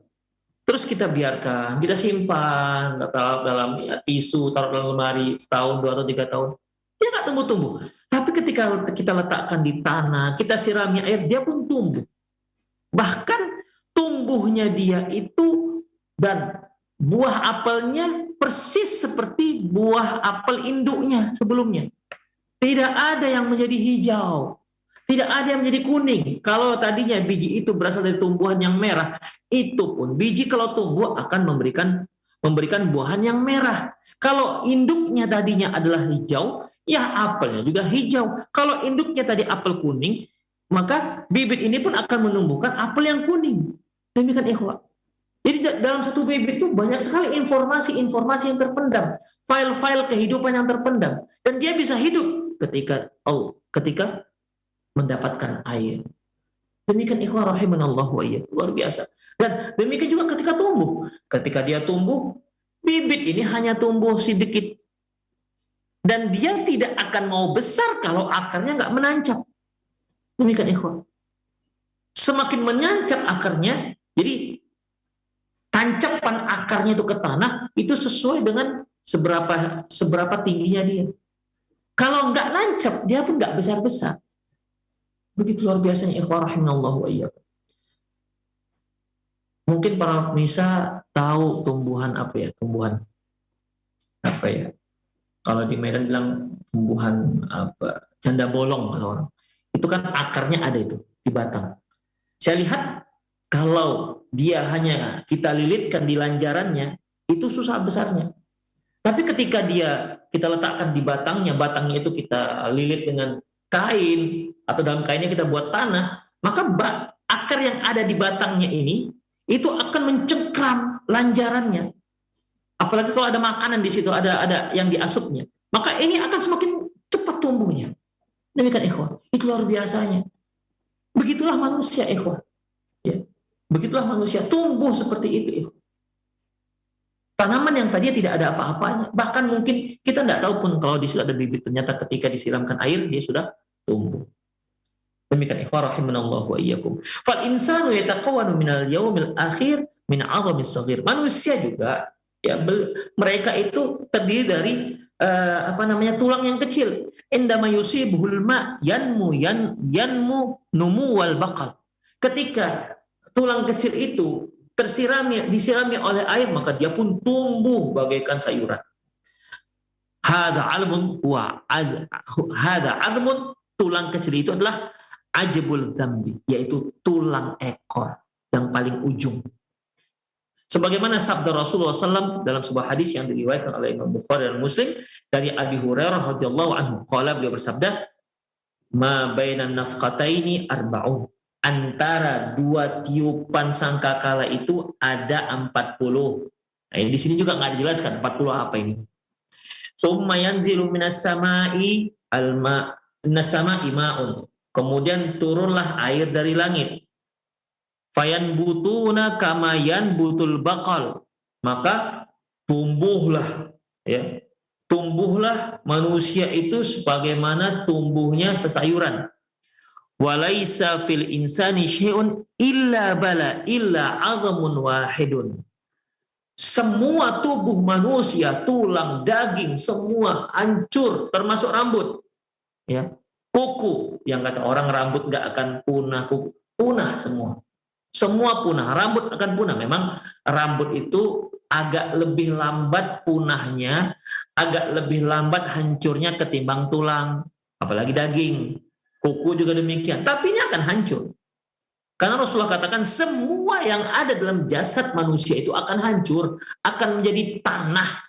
Terus kita biarkan, kita simpan dalam tisu, taruh dalam lemari setahun, 2 atau 3 tahun. Dia nggak tumbuh-tumbuh. Tapi ketika kita letakkan di tanah, kita sirami air, dia pun tumbuh. Bahkan tumbuhnya dia itu dan buah apelnya persis seperti buah apel induknya sebelumnya. Tidak ada yang menjadi hijau. Tidak ada yang menjadi kuning. Kalau tadinya biji itu berasal dari tumbuhan yang merah, itu pun biji kalau tumbuh akan memberikan buahan yang merah. Kalau induknya tadinya adalah hijau, ya apelnya juga hijau. Kalau induknya tadi apel kuning, maka bibit ini pun akan menumbuhkan apel yang kuning. Demikian ikhwah. Jadi dalam satu bibit itu banyak sekali informasi-informasi yang terpendam, file-file kehidupan yang terpendam, dan dia bisa hidup ketika mendapatkan air. Demikian ikhwan rahimanallahu wa iyyakum, luar biasa. Dan demikian juga ketika tumbuh. Ketika dia tumbuh, bibit ini hanya tumbuh sedikit. Dan dia tidak akan mau besar kalau akarnya nggak menancap. Demikian ikhwan. Semakin menancap akarnya, jadi tancapan akarnya itu ke tanah, itu sesuai dengan seberapa tingginya dia. Kalau nggak nancap, dia pun nggak besar-besar. Begitu luar biasanya ikhwan rahimanallahu wa iyyakum. Mungkin para pemirsa tahu tumbuhan apa ya? Tumbuhan apa ya? Kalau di Medan bilang tumbuhan apa? Janda bolong kata orang. Itu kan akarnya ada itu di batang. Saya lihat kalau dia hanya kita lilitkan di lanjarannya, itu susah besarnya. Tapi ketika kita letakkan di batangnya itu kita lilit dengan kain, atau dalam kainnya kita buat tanah, maka akar yang ada di batangnya ini itu akan mencengkram lanjarannya. Apalagi kalau ada makanan di situ, ada yang diasupnya, maka ini akan semakin cepat tumbuhnya. Demikian ikhwah, itu luar biasanya. Begitulah manusia ikhwah. Ya. Begitulah manusia tumbuh seperti itu ikhwah. Tanaman yang tadinya tidak ada apa-apanya, bahkan mungkin kita tidak tahu pun kalau di situ ada bibit, ternyata ketika disiramkan air dia sudah tumbuh. Demikian ikhwan rahimanallahu wa iyyakum. Fal insanu yataqawwanu minal yaumil akhir min 'azamis shaghir. Manusia juga ya mereka itu terdiri dari tulang yang kecil. Indama yusibuhul ma yanmu numu wal baqal. Ketika tulang kecil itu disirami oleh air, maka dia pun tumbuh bagaikan sayuran. Hada azmun, tulang kecil itu adalah ajbul dzambi, yaitu tulang ekor yang paling ujung. Sebagaimana sabda Rasulullah SAW dalam sebuah hadis yang diriwayatkan oleh Imam Bukhari dan Muslim dari Abi Hurairah radhiyallahu anhu, qala, beliau bersabda, ma bainan nafqataini arba'un, antara dua tiupan sangkakala itu ada 40. Nah, di sini juga nggak dijelaskan 40 apa ini. Summa yanzilu minas sama'i ma'un. Kemudian turunlah air dari langit. Fayanbutuna kama yanbutul baqal. Maka tumbuhlah manusia itu sebagaimana tumbuhnya sesayuran. Walaisa fil insani syai'un illa 'adhamun wahidun. Semua tubuh manusia, tulang, daging, semua hancur, termasuk rambut. Ya, kuku, yang kata orang rambut nggak akan punah, kuku punah semua. Semua punah, rambut akan punah. Memang rambut itu agak lebih lambat punahnya, agak lebih lambat hancurnya ketimbang tulang, apalagi daging. Kuku juga demikian, tapi ini akan hancur. Karena Rasulullah katakan semua yang ada dalam jasad manusia itu akan hancur, akan menjadi tanah.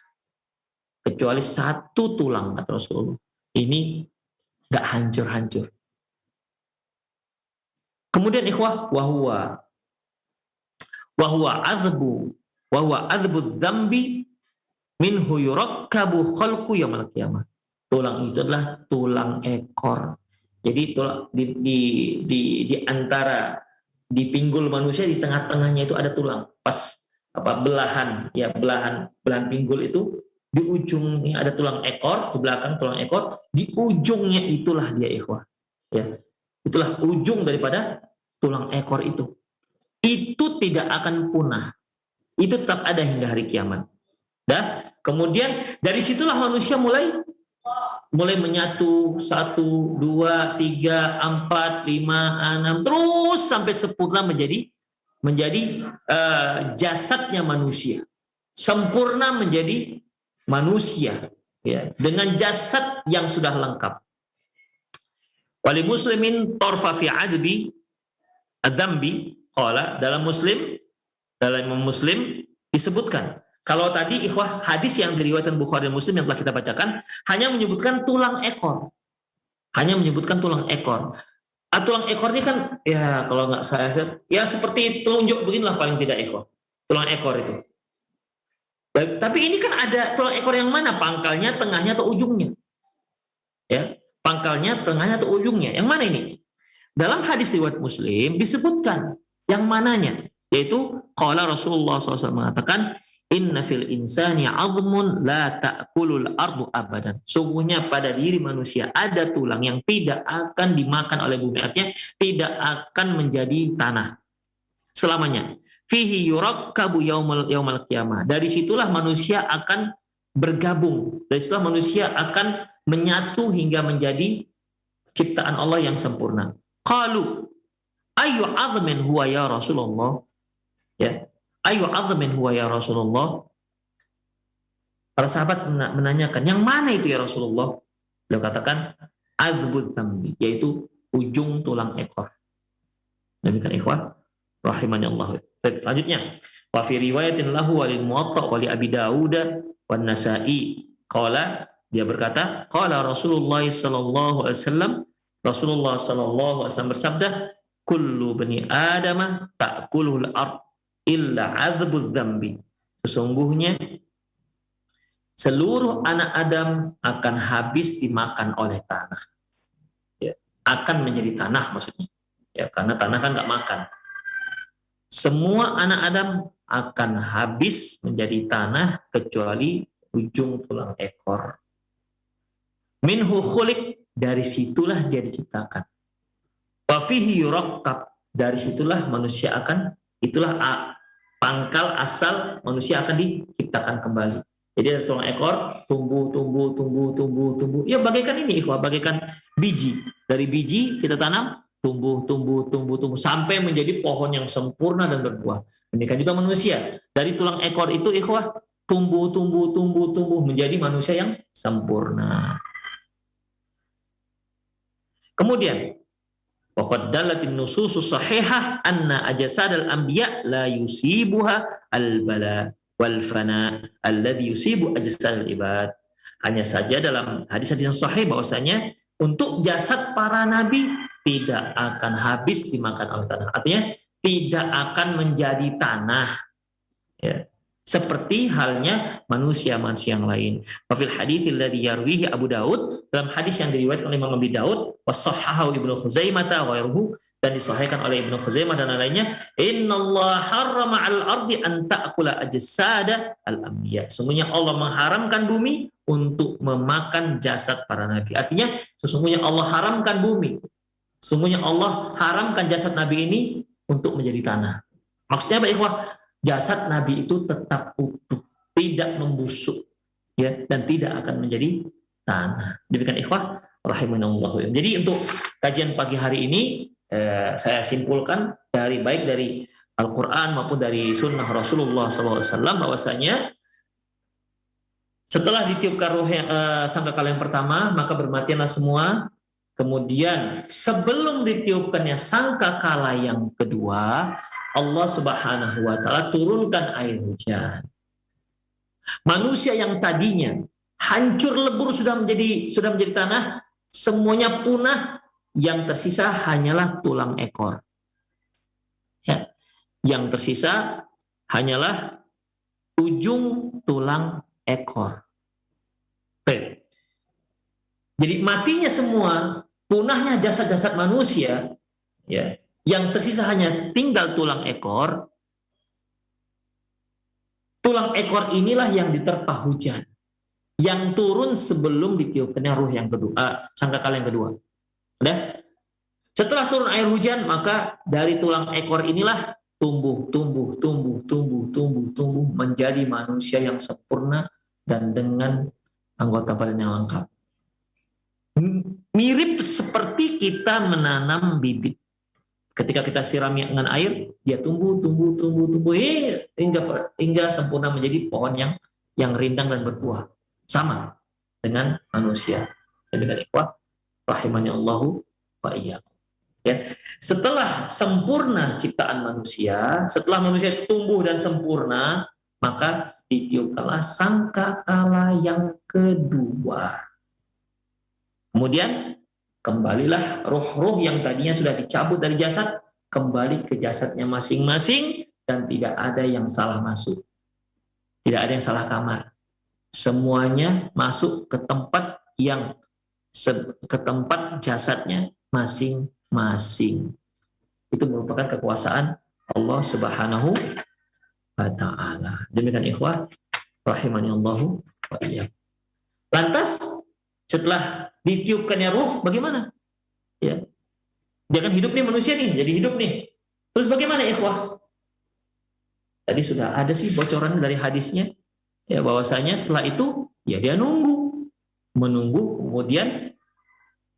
Kecuali satu tulang, kata Rasulullah. Ini nggak hancur-hancur. Kemudian ikhwah, wahwa adbu dzambi minhu yurakkabu khalqu yaumil qiyamah. Tulang itu adalah tulang ekor. Jadi tulang di antara di pinggul manusia, di tengah-tengahnya itu ada tulang. Pas belahan pinggul itu di ujungnya ada tulang ekor, di belakang tulang ekor, di ujungnya itulah dia ikhwah. Ya. Itulah ujung daripada tulang ekor itu. Itu tidak akan punah. Itu tetap ada hingga hari kiamat. Kemudian dari situlah manusia mulai menyatu, 1, 2, 3, 4, 5, 6, terus sampai sempurna menjadi jasadnya manusia, sempurna menjadi manusia, ya, dengan jasad yang sudah lengkap. Wali muslimin torfa fi azbi adzambi qala, dalam Imam Muslim disebutkan. Kalau tadi ikhwah hadis yang diriwayatkan Bukhari dan Muslim yang telah kita bacakan hanya menyebutkan tulang ekor. Tulang ekor ini kan ya kalau nggak saya ya seperti telunjuk beginilah paling tidak ikhwah. Tulang ekor itu. Tapi ini kan ada tulang ekor yang mana? Pangkalnya, tengahnya atau ujungnya? Ya, pangkalnya, tengahnya atau ujungnya? Yang mana ini? Dalam hadis riwayat Muslim disebutkan yang mananya, yaitu qala Rasulullah SAW mengatakan, inna fil insani 'azmun la ta'kulul ardu abadan. Sungguhnya pada diri manusia ada tulang yang tidak akan dimakan oleh bumi, artinya tidak akan menjadi tanah selamanya. Fihi yurakkabu yaumal qiyamah. Dari situlah manusia akan bergabung. Dari situlah manusia akan menyatu hingga menjadi ciptaan Allah yang sempurna. Qalu ayu 'azmin huwa ya Rasulullah? Ya. Ayu azmin huwa ya Rasulullah? Para sahabat menanyakan, yang mana itu ya Rasulullah? Beliau katakan, azbud dzambi, yaitu ujung tulang ekor. Demikian ikhwan rahimani Allah. Selanjutnya, wa fi riwayatin lahu walil Muwatta wa li Abi Dawud wan Nasa'i qala, dia berkata, qala Rasulullah sallallahu alaihi wasallam, Rasulullah sallallahu alaihi wasallam bersabda, kullu bani adama ta'kulul ard illa adzbudz dzambi. Sesungguhnya seluruh anak Adam akan habis dimakan oleh tanah. Ya, akan menjadi tanah maksudnya. Ya, karena tanah kan nggak makan. Semua anak Adam akan habis menjadi tanah kecuali ujung tulang ekor. Minhu khuliq, dari situlah dia diciptakan. Wa fihi yurakkab, dari situlah manusia akan, itulah pangkal asal manusia akan diciptakan kembali. Jadi ada tulang ekor, tumbuh. Ya bagaikan ini, ikhwah, bagaikan biji. Dari biji kita tanam, tumbuh, sampai menjadi pohon yang sempurna dan berbuah. Demikian juga manusia. Dari tulang ekor itu, ikhwah, tumbuh menjadi manusia yang sempurna. Kemudian, waqad dalatin nususus sahihah anna ajsadal anbiya la yusibuha al-bala wal fana alladhi yusibu ajsadal ibad. Hanya saja dalam hadis-hadis yang sahih bahwasanya untuk jasad para nabi tidak akan habis dimakan oleh tanah. Artinya tidak akan menjadi tanah. Ya. Seperti halnya manusia-manusia yang lain. Wa fil hadits alladhi yarwihi Abu Daud, dalam hadis yang diriwayatkan oleh Imam Abi Daud, wa sahhahu Ibnu Khuzaimah wa ghairuhu, dan disahihkan oleh Ibnu Khuzaimah dan lainnya, innallaha harrama 'alal ardi an ta'kula ajsada al-anbiya. Sesungguhnya Allah mengharamkan bumi untuk memakan jasad para nabi. Artinya sesungguhnya Allah haramkan bumi. Sesungguhnya Allah haramkan jasad nabi ini untuk menjadi tanah. Maksudnya apa, ikhwah? Jasad Nabi itu tetap utuh, tidak membusuk, ya, dan tidak akan menjadi tanah. Demikian, ikhwah rahimanallahu. Jadi untuk kajian pagi hari ini saya simpulkan baik dari Al-Quran maupun dari Sunnah Rasulullah SAW bahwasanya setelah ditiupkan ruh sangkakala yang pertama, maka bermatianlah semua. Kemudian sebelum ditiupkannya sangkakala yang kedua, Allah Subhanahu wa taala turunkan air hujan. Manusia yang tadinya hancur lebur sudah menjadi tanah, semuanya punah, yang tersisa hanyalah tulang ekor. Ya. Yang tersisa hanyalah ujung tulang ekor. Baik. Jadi matinya semua, punahnya jasad-jasad manusia, ya. Yang tersisa hanya tinggal tulang ekor. Tulang ekor inilah yang diterpa hujan, yang turun sebelum ditiupkannya ruh yang kedua, sangkakala yang kedua. Udah? Setelah turun air hujan, maka dari tulang ekor inilah tumbuh menjadi manusia yang sempurna dan dengan anggota badan yang lengkap. Mirip seperti kita menanam bibit. Ketika kita siram dengan air, dia tumbuh hingga sempurna menjadi pohon yang rindang dan berbuah. Sama dengan manusia. Dengan ikhwah rahimani Allahu wa iyyakum. Ya. Setelah sempurna ciptaan manusia, setelah manusia tumbuh dan sempurna, maka ditiupkanlah sangkakala yang kedua. Kemudian kembalilah ruh-ruh yang tadinya sudah dicabut dari jasad, kembali ke jasadnya masing-masing, dan tidak ada yang salah masuk. Tidak ada yang salah kamar. Semuanya masuk ke tempat jasadnya masing-masing. Itu merupakan kekuasaan Allah Subhanahu wa ta'ala. Demikian, ikhwah rahimani Allahu wa iyyakum. Lantas setelah ditiupkannya ruh, bagaimana? Ya. Dia kan hidup nih, manusia nih, jadi hidup nih. Terus bagaimana, ikhwah? Tadi sudah ada sih bocoran dari hadisnya, ya, bahwasanya setelah itu ya dia menunggu, kemudian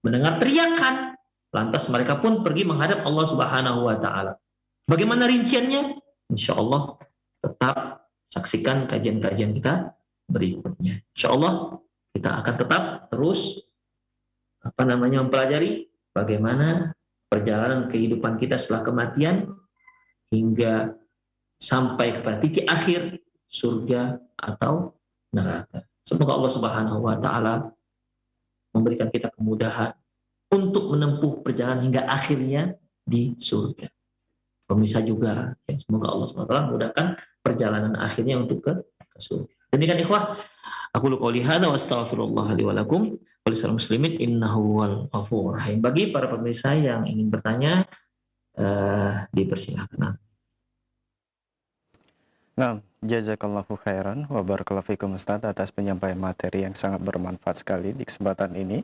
mendengar teriakan. Lantas mereka pun pergi menghadap Allah Subhanahu wa taala. Bagaimana rinciannya? Insya Allah tetap saksikan kajian-kajian kita berikutnya. Insya Allah kita akan tetap terus mempelajari bagaimana perjalanan kehidupan kita setelah kematian hingga sampai kepada titik akhir surga atau neraka. Semoga Allah Subhanahu wa taala memberikan kita kemudahan untuk menempuh perjalanan hingga akhirnya di surga. Pemirsa juga, ya, semoga Allah Subhanahu wa taala memudahkan perjalanan akhirnya untuk ke surga. Demikian, ikhwah, aku qouli hadza wa astaghfirullah li wa lakum wa lisal muslimin innahu wal ghafurur rahim. Bagi para pemirsa yang ingin bertanya, dipersilahkan. Nah, jazakallahu khairan wa barakallahu fikum Ustaz atas penyampaian materi yang sangat bermanfaat sekali di kesempatan ini.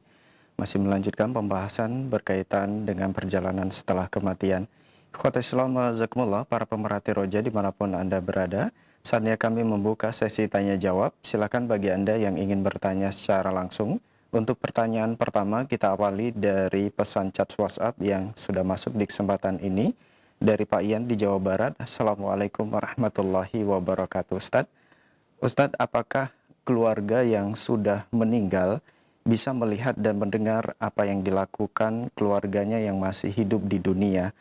Masih melanjutkan pembahasan berkaitan dengan perjalanan setelah kematian. Ikhwata Islam, Zakumullah, para pemerhati roja dimanapun Anda berada. Saatnya kami membuka sesi tanya jawab. Silakan bagi Anda yang ingin bertanya secara langsung. Untuk pertanyaan pertama kita awali dari pesan chat WhatsApp yang sudah masuk di kesempatan ini. Dari Pak Ian di Jawa Barat. Assalamualaikum warahmatullahi wabarakatuh. Ustadz, apakah keluarga yang sudah meninggal bisa melihat dan mendengar apa yang dilakukan keluarganya yang masih hidup di dunia?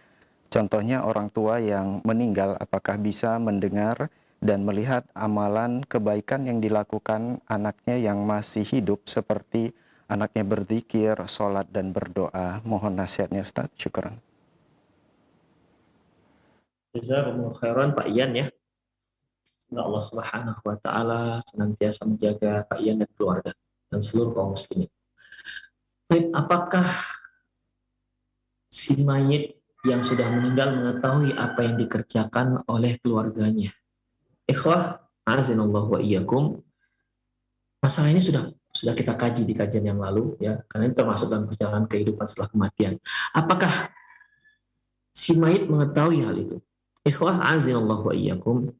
Contohnya orang tua yang meninggal, apakah bisa mendengar dan melihat amalan kebaikan yang dilakukan anaknya yang masih hidup, seperti anaknya berzikir, sholat, dan berdoa? Mohon nasihatnya Ustaz. Syukran. Jazakumullah khairan Pak Ian ya. Semoga Allah Subhanahu wa taala senantiasa menjaga Pak Ian dan keluarga dan seluruh kaum muslimin. Baik, apakah si mayit yang sudah meninggal mengetahui apa yang dikerjakan oleh keluarganya? Ikhwah, azinallahu wa iyyakum. Masalah ini sudah kita kaji di kajian yang lalu ya, karena ini termasuk dalam perjalanan kehidupan setelah kematian. Apakah si mayit mengetahui hal itu? Ikhwah, azinallahu wa iyyakum.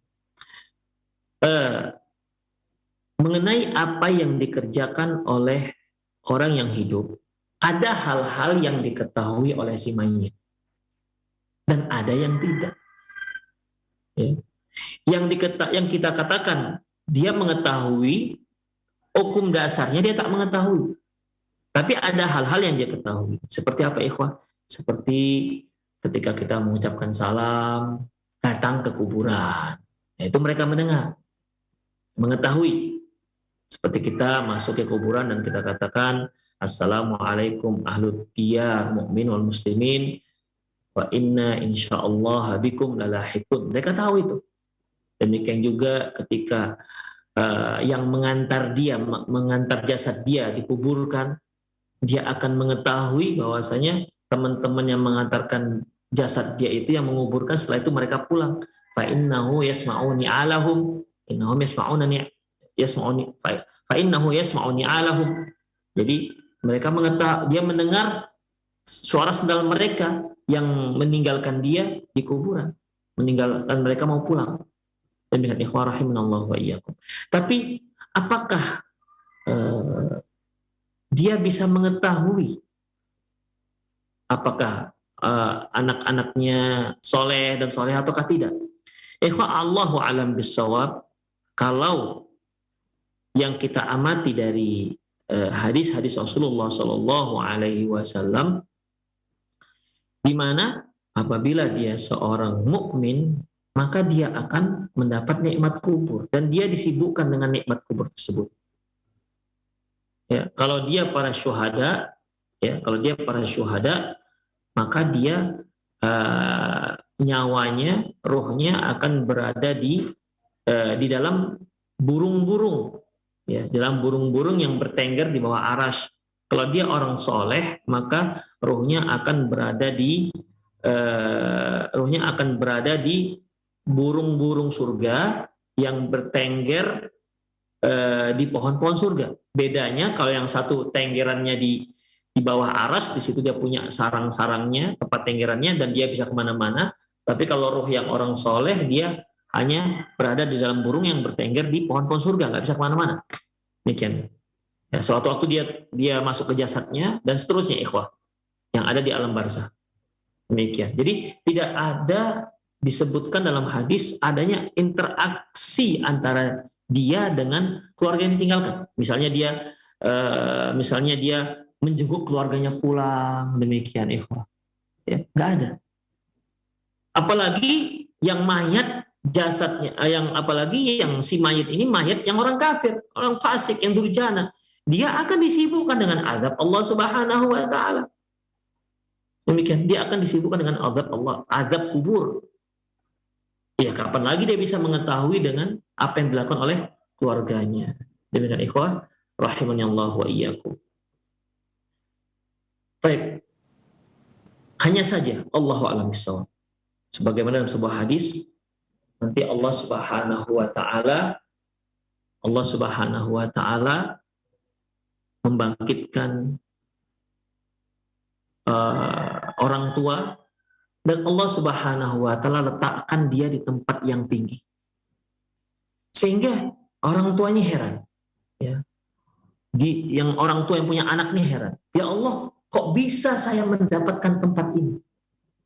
Mengenai apa yang dikerjakan oleh orang yang hidup, ada hal-hal yang diketahui oleh si mayit dan ada yang tidak. Ya. Yang kita katakan dia mengetahui, hukum dasarnya dia tak mengetahui. Tapi ada hal-hal yang dia ketahui. Seperti apa ikhwah? Seperti ketika kita mengucapkan salam, datang ke kuburan. Nah, itu mereka mendengar, mengetahui. Seperti kita masuk ke kuburan dan kita katakan, Assalamualaikum ahlud diyar mu'min wal muslimin wa inna insyaallah bikum lalahikun. Mereka tahu itu. Demikian juga ketika yang mengantar jasad dia dikuburkan, dia akan mengetahui bahwasanya teman-teman yang mengantarkan jasad dia itu yang menguburkan, setelah itu mereka pulang. Fa innahu yasma'uni alahum, innahum yasma'unani yasma'uni fa innahu yasma'uni alahum. Jadi mereka mengetahui, dia mendengar suara sendal mereka yang meninggalkan dia di kuburan, meninggalkan mereka mau pulang. Demikian ikhwah rahimanallahu wa iyyakum. Tapi apakah dia bisa mengetahui apakah anak-anaknya soleh dan soleh ataukah tidak? Ikhwah, Allahu alam bissawab. Kalau yang kita amati dari hadis-hadis Rasulullah Shallallahu Alaihi Wasallam, di mana apabila dia seorang mukmin, maka dia akan mendapat nikmat kubur dan dia disibukkan dengan nikmat kubur tersebut. Ya, kalau dia para syuhada, maka dia nyawanya, rohnya akan berada di dalam burung-burung, ya, dalam burung-burung yang bertengger di bawah arasy. Kalau dia orang soleh, maka rohnya akan berada di burung-burung surga yang bertengger di pohon-pohon surga. Bedanya kalau yang satu tenggerannya di bawah aras, di situ dia punya sarang-sarangnya, tempat tenggerannya, dan dia bisa kemana-mana. Tapi kalau roh yang orang soleh, dia hanya berada di dalam burung yang bertengger di pohon-pohon surga, nggak bisa kemana-mana. Demikian. Ya, suatu waktu dia masuk ke jasadnya dan seterusnya, ikhwah, yang ada di alam barzah. Demikian. Jadi tidak ada disebutkan dalam hadis adanya interaksi antara dia dengan keluarga yang ditinggalkan. Misalnya dia menjenguk keluarganya pulang, demikian ikhwah. Ya, nggak ada. Apalagi yang mayat jasadnya, apalagi yang si mayit ini mayat yang orang kafir, orang fasik, yang durjana, dia akan disibukkan dengan azab Allah Subhanahu wa taala. Demikian, dia akan disibukkan dengan azab Allah, azab kubur. Ya, kapan lagi dia bisa mengetahui dengan apa yang dilakukan oleh keluarganya. Demikian ikhwah rahimanallahu wa iyyakum. Baik. Hanya saja Allahu a'lam bishawab. Sebagaimana dalam sebuah hadis, nanti Allah Subhanahu wa taala membangkitkan orang tua Dan Allah Subhanahu wa taala letakkan dia di tempat yang tinggi. Sehingga orang tuanya heran, ya. Yang orang tua yang punya anak ini heran. Ya Allah, kok bisa saya mendapatkan tempat ini?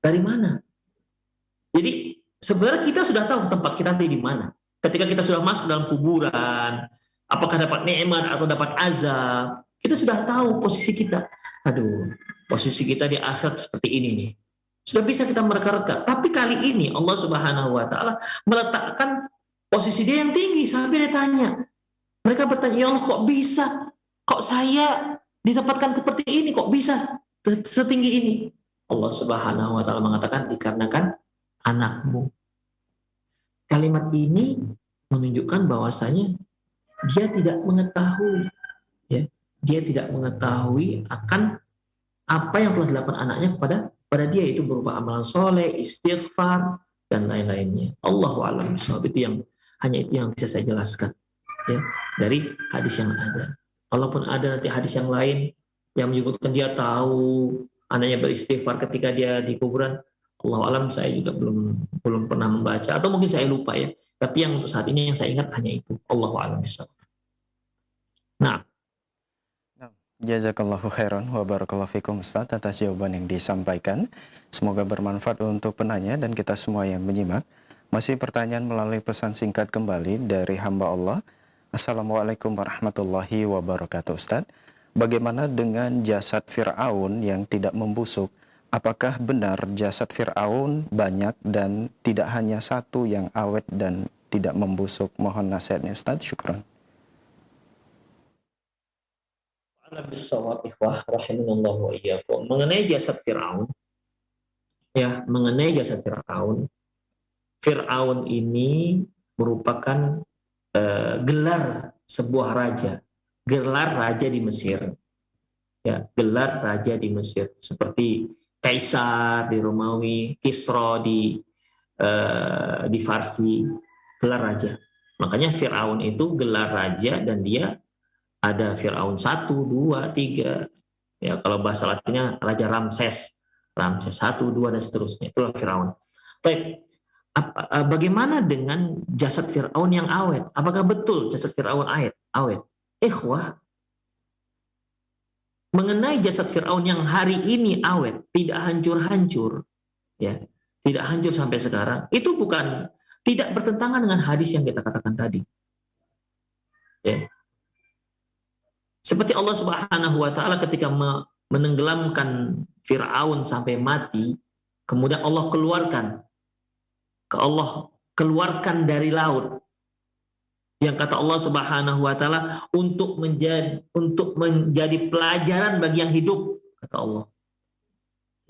Dari mana? Jadi sebenarnya kita sudah tahu tempat kita di mana. Ketika kita sudah masuk dalam kuburan, apakah dapat nikmat atau dapat azab, kita sudah tahu posisi kita. Aduh, posisi kita di akhirat seperti ini nih. Sudah bisa kita mereka-reka. Tapi kali ini Allah Subhanahu wa taala meletakkan posisi dia yang tinggi sampai dia tanya. Mereka bertanya, "Ya Allah, kok bisa? Kok saya ditempatkan seperti ini? Kok bisa setinggi ini?" Allah Subhanahu wa taala mengatakan, "Dikarenakan anakmu." Kalimat ini menunjukkan bahwasanya dia tidak mengetahui, ya. Dia tidak mengetahui akan apa yang telah dilakukan anaknya pada dia, itu berupa amalan soleh, istighfar, dan lain-lainnya. Allahu a'lam bishawab. Hanya itu yang bisa saya jelaskan, ya, dari hadis yang ada. Kalaupun ada nanti hadis yang lain yang menyebutkan dia tahu anaknya beristighfar ketika dia di kuburan, Allahu a'lam, saya juga belum pernah membaca, atau mungkin saya lupa, ya. Tapi yang untuk saat ini yang saya ingat hanya itu. Allahu a'lam bishawab. Nah, jazakallahu khairan wa barakallahu fikum Ustaz atas jawaban yang disampaikan. Semoga bermanfaat untuk penanya dan kita semua yang menyimak. Masih pertanyaan melalui pesan singkat kembali dari hamba Allah. Assalamualaikum warahmatullahi wabarakatuh Ustaz. Bagaimana dengan jasad Fir'aun yang tidak membusuk? Apakah benar jasad Fir'aun banyak dan tidak hanya satu yang awet dan tidak membusuk? Mohon nasihatnya Ustaz. Syukran. Mengenai jasad Fir'aun, ya, mengenai jasad Fir'aun, Fir'aun ini merupakan gelar sebuah raja, gelar raja di Mesir, ya, gelar raja di Mesir, seperti Kaisar di Romawi, Kisra di Farsi, gelar raja. Makanya Fir'aun itu gelar raja, dan dia ada Fir'aun 1, 2, 3. Ya, kalau bahasa Latinnya Raja Ramses 1, 2, dan seterusnya. Itulah Fir'aun. Baik, bagaimana dengan jasad Fir'aun yang awet? Apakah betul jasad Fir'aun awet? Ikhwah, mengenai jasad Fir'aun yang hari ini awet, tidak hancur-hancur, ya, tidak hancur sampai sekarang, itu tidak bertentangan dengan hadis yang kita katakan tadi. Ya. Seperti Allah Subhanahu wa taala ketika menenggelamkan Fir'aun sampai mati, kemudian Allah keluarkan dari laut. Yang kata Allah Subhanahu wa taala untuk menjadi pelajaran bagi yang hidup, kata Allah.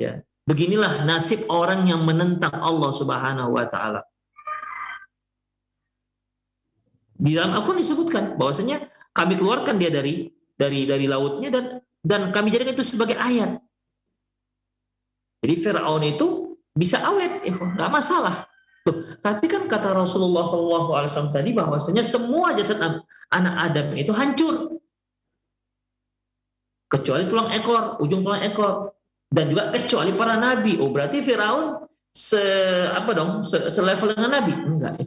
Ya, beginilah nasib orang yang menentang Allah Subhanahu wa taala. Di dalam Al-Qur'an disebutkan bahwasanya kami keluarkan dia dari lautnya dan kami jadikan itu sebagai ayat. Jadi Fir'aun itu bisa awet, nggak masalah. Loh, tapi kan kata Rasulullah SAW tadi bahwasanya semua jasad anak Adam itu hancur, kecuali ujung tulang ekor, dan juga kecuali para nabi. Oh, berarti Fir'aun selevel dengan nabi? Enggak,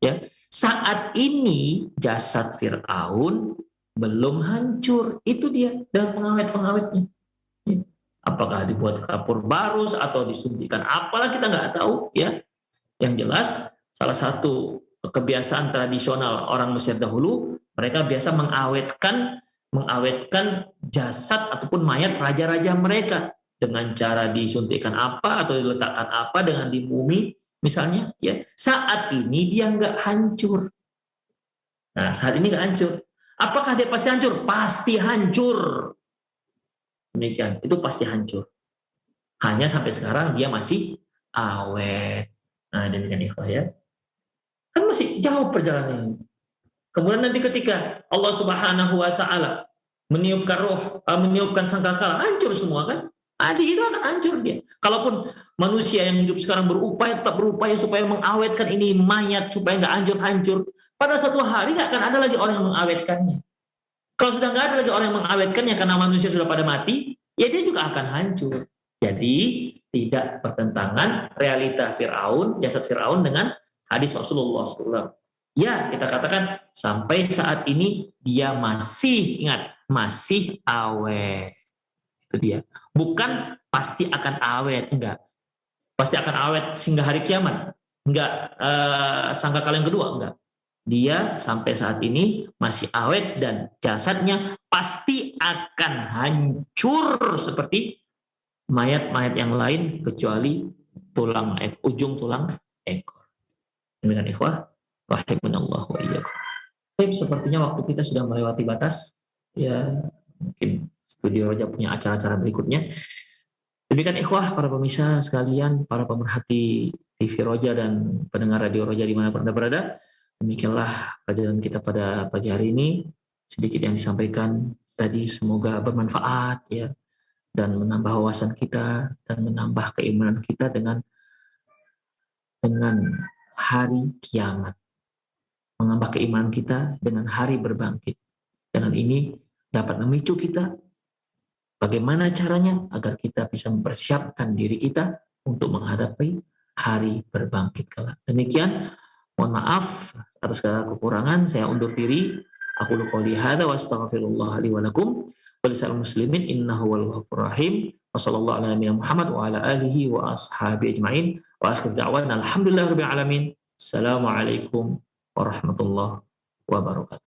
ya. Saat ini jasad Fir'aun belum hancur, itu dia, dan pengawet-pengawetnya. Apakah dibuat kapur barus atau disuntikan apalah, kita nggak tahu, ya. Yang jelas salah satu kebiasaan tradisional orang Mesir dahulu, mereka biasa mengawetkan jasad ataupun mayat raja-raja mereka dengan cara disuntikan apa atau diletakkan apa, dengan dimumi misalnya, ya. Saat ini dia nggak hancur. Nah, saat ini nggak hancur. Apakah dia pasti hancur? Pasti hancur. Demikian, itu pasti hancur. Hanya sampai sekarang dia masih awet. Nah, demikian ikhwah, ya. Kan masih jauh perjalanannya. Kemudian nanti ketika Allah Subhanahu wa taala meniupkan sangkakala, hancur semua kan? Di situ akan hancur dia. Kalaupun manusia yang hidup sekarang tetap berupaya supaya mengawetkan ini mayat supaya nggak hancur-hancur, pada suatu hari nggak akan ada lagi orang yang mengawetkannya. Kalau sudah nggak ada lagi orang yang mengawetkannya karena manusia sudah pada mati, ya dia juga akan hancur. Jadi tidak bertentangan realita Fir'aun, jasad Fir'aun dengan hadis Rasulullah SAW. Ya, kita katakan sampai saat ini dia masih, ingat, masih awet. Itu dia. Bukan pasti akan awet, enggak. Pasti akan awet sehingga hari kiamat. Enggak, sangkakala yang kedua, enggak. Dia sampai saat ini masih awet dan jasadnya pasti akan hancur seperti mayat-mayat yang lain kecuali ujung tulang ekor. Demikian ikhwah, rahimanallahu wa iyyakum. Tapi sepertinya waktu kita sudah melewati batas. Ya, mungkin Studio Roja punya acara-acara berikutnya. Demikian ikhwah, para pemirsa sekalian, para pemerhati TV Roja dan pendengar Radio Roja dimanapun Anda berada. Demikianlah pelajaran kita pada pagi hari ini. Sedikit yang disampaikan tadi semoga bermanfaat ya, dan menambah wawasan kita dan menambah keimanan kita dengan hari kiamat, menambah keimanan kita dengan hari berbangkit. Dan ini dapat memicu kita bagaimana caranya agar kita bisa mempersiapkan diri kita untuk menghadapi hari berbangkit kelak. Demikian, mohon maaf atas segala kekurangan, saya undur diri. Aku qouli hadza wa astaghfirullah li wa lakum wa lisal muslimin innahu wal ghafurur rahim. Wassallallahu ala nabiyina Muhammad wa ala alihi wa ashabihi ajmain. Wa akhir da'wana alhamdulillahirabbil alamin. Assalamualaikum warahmatullahi wabarakatuh.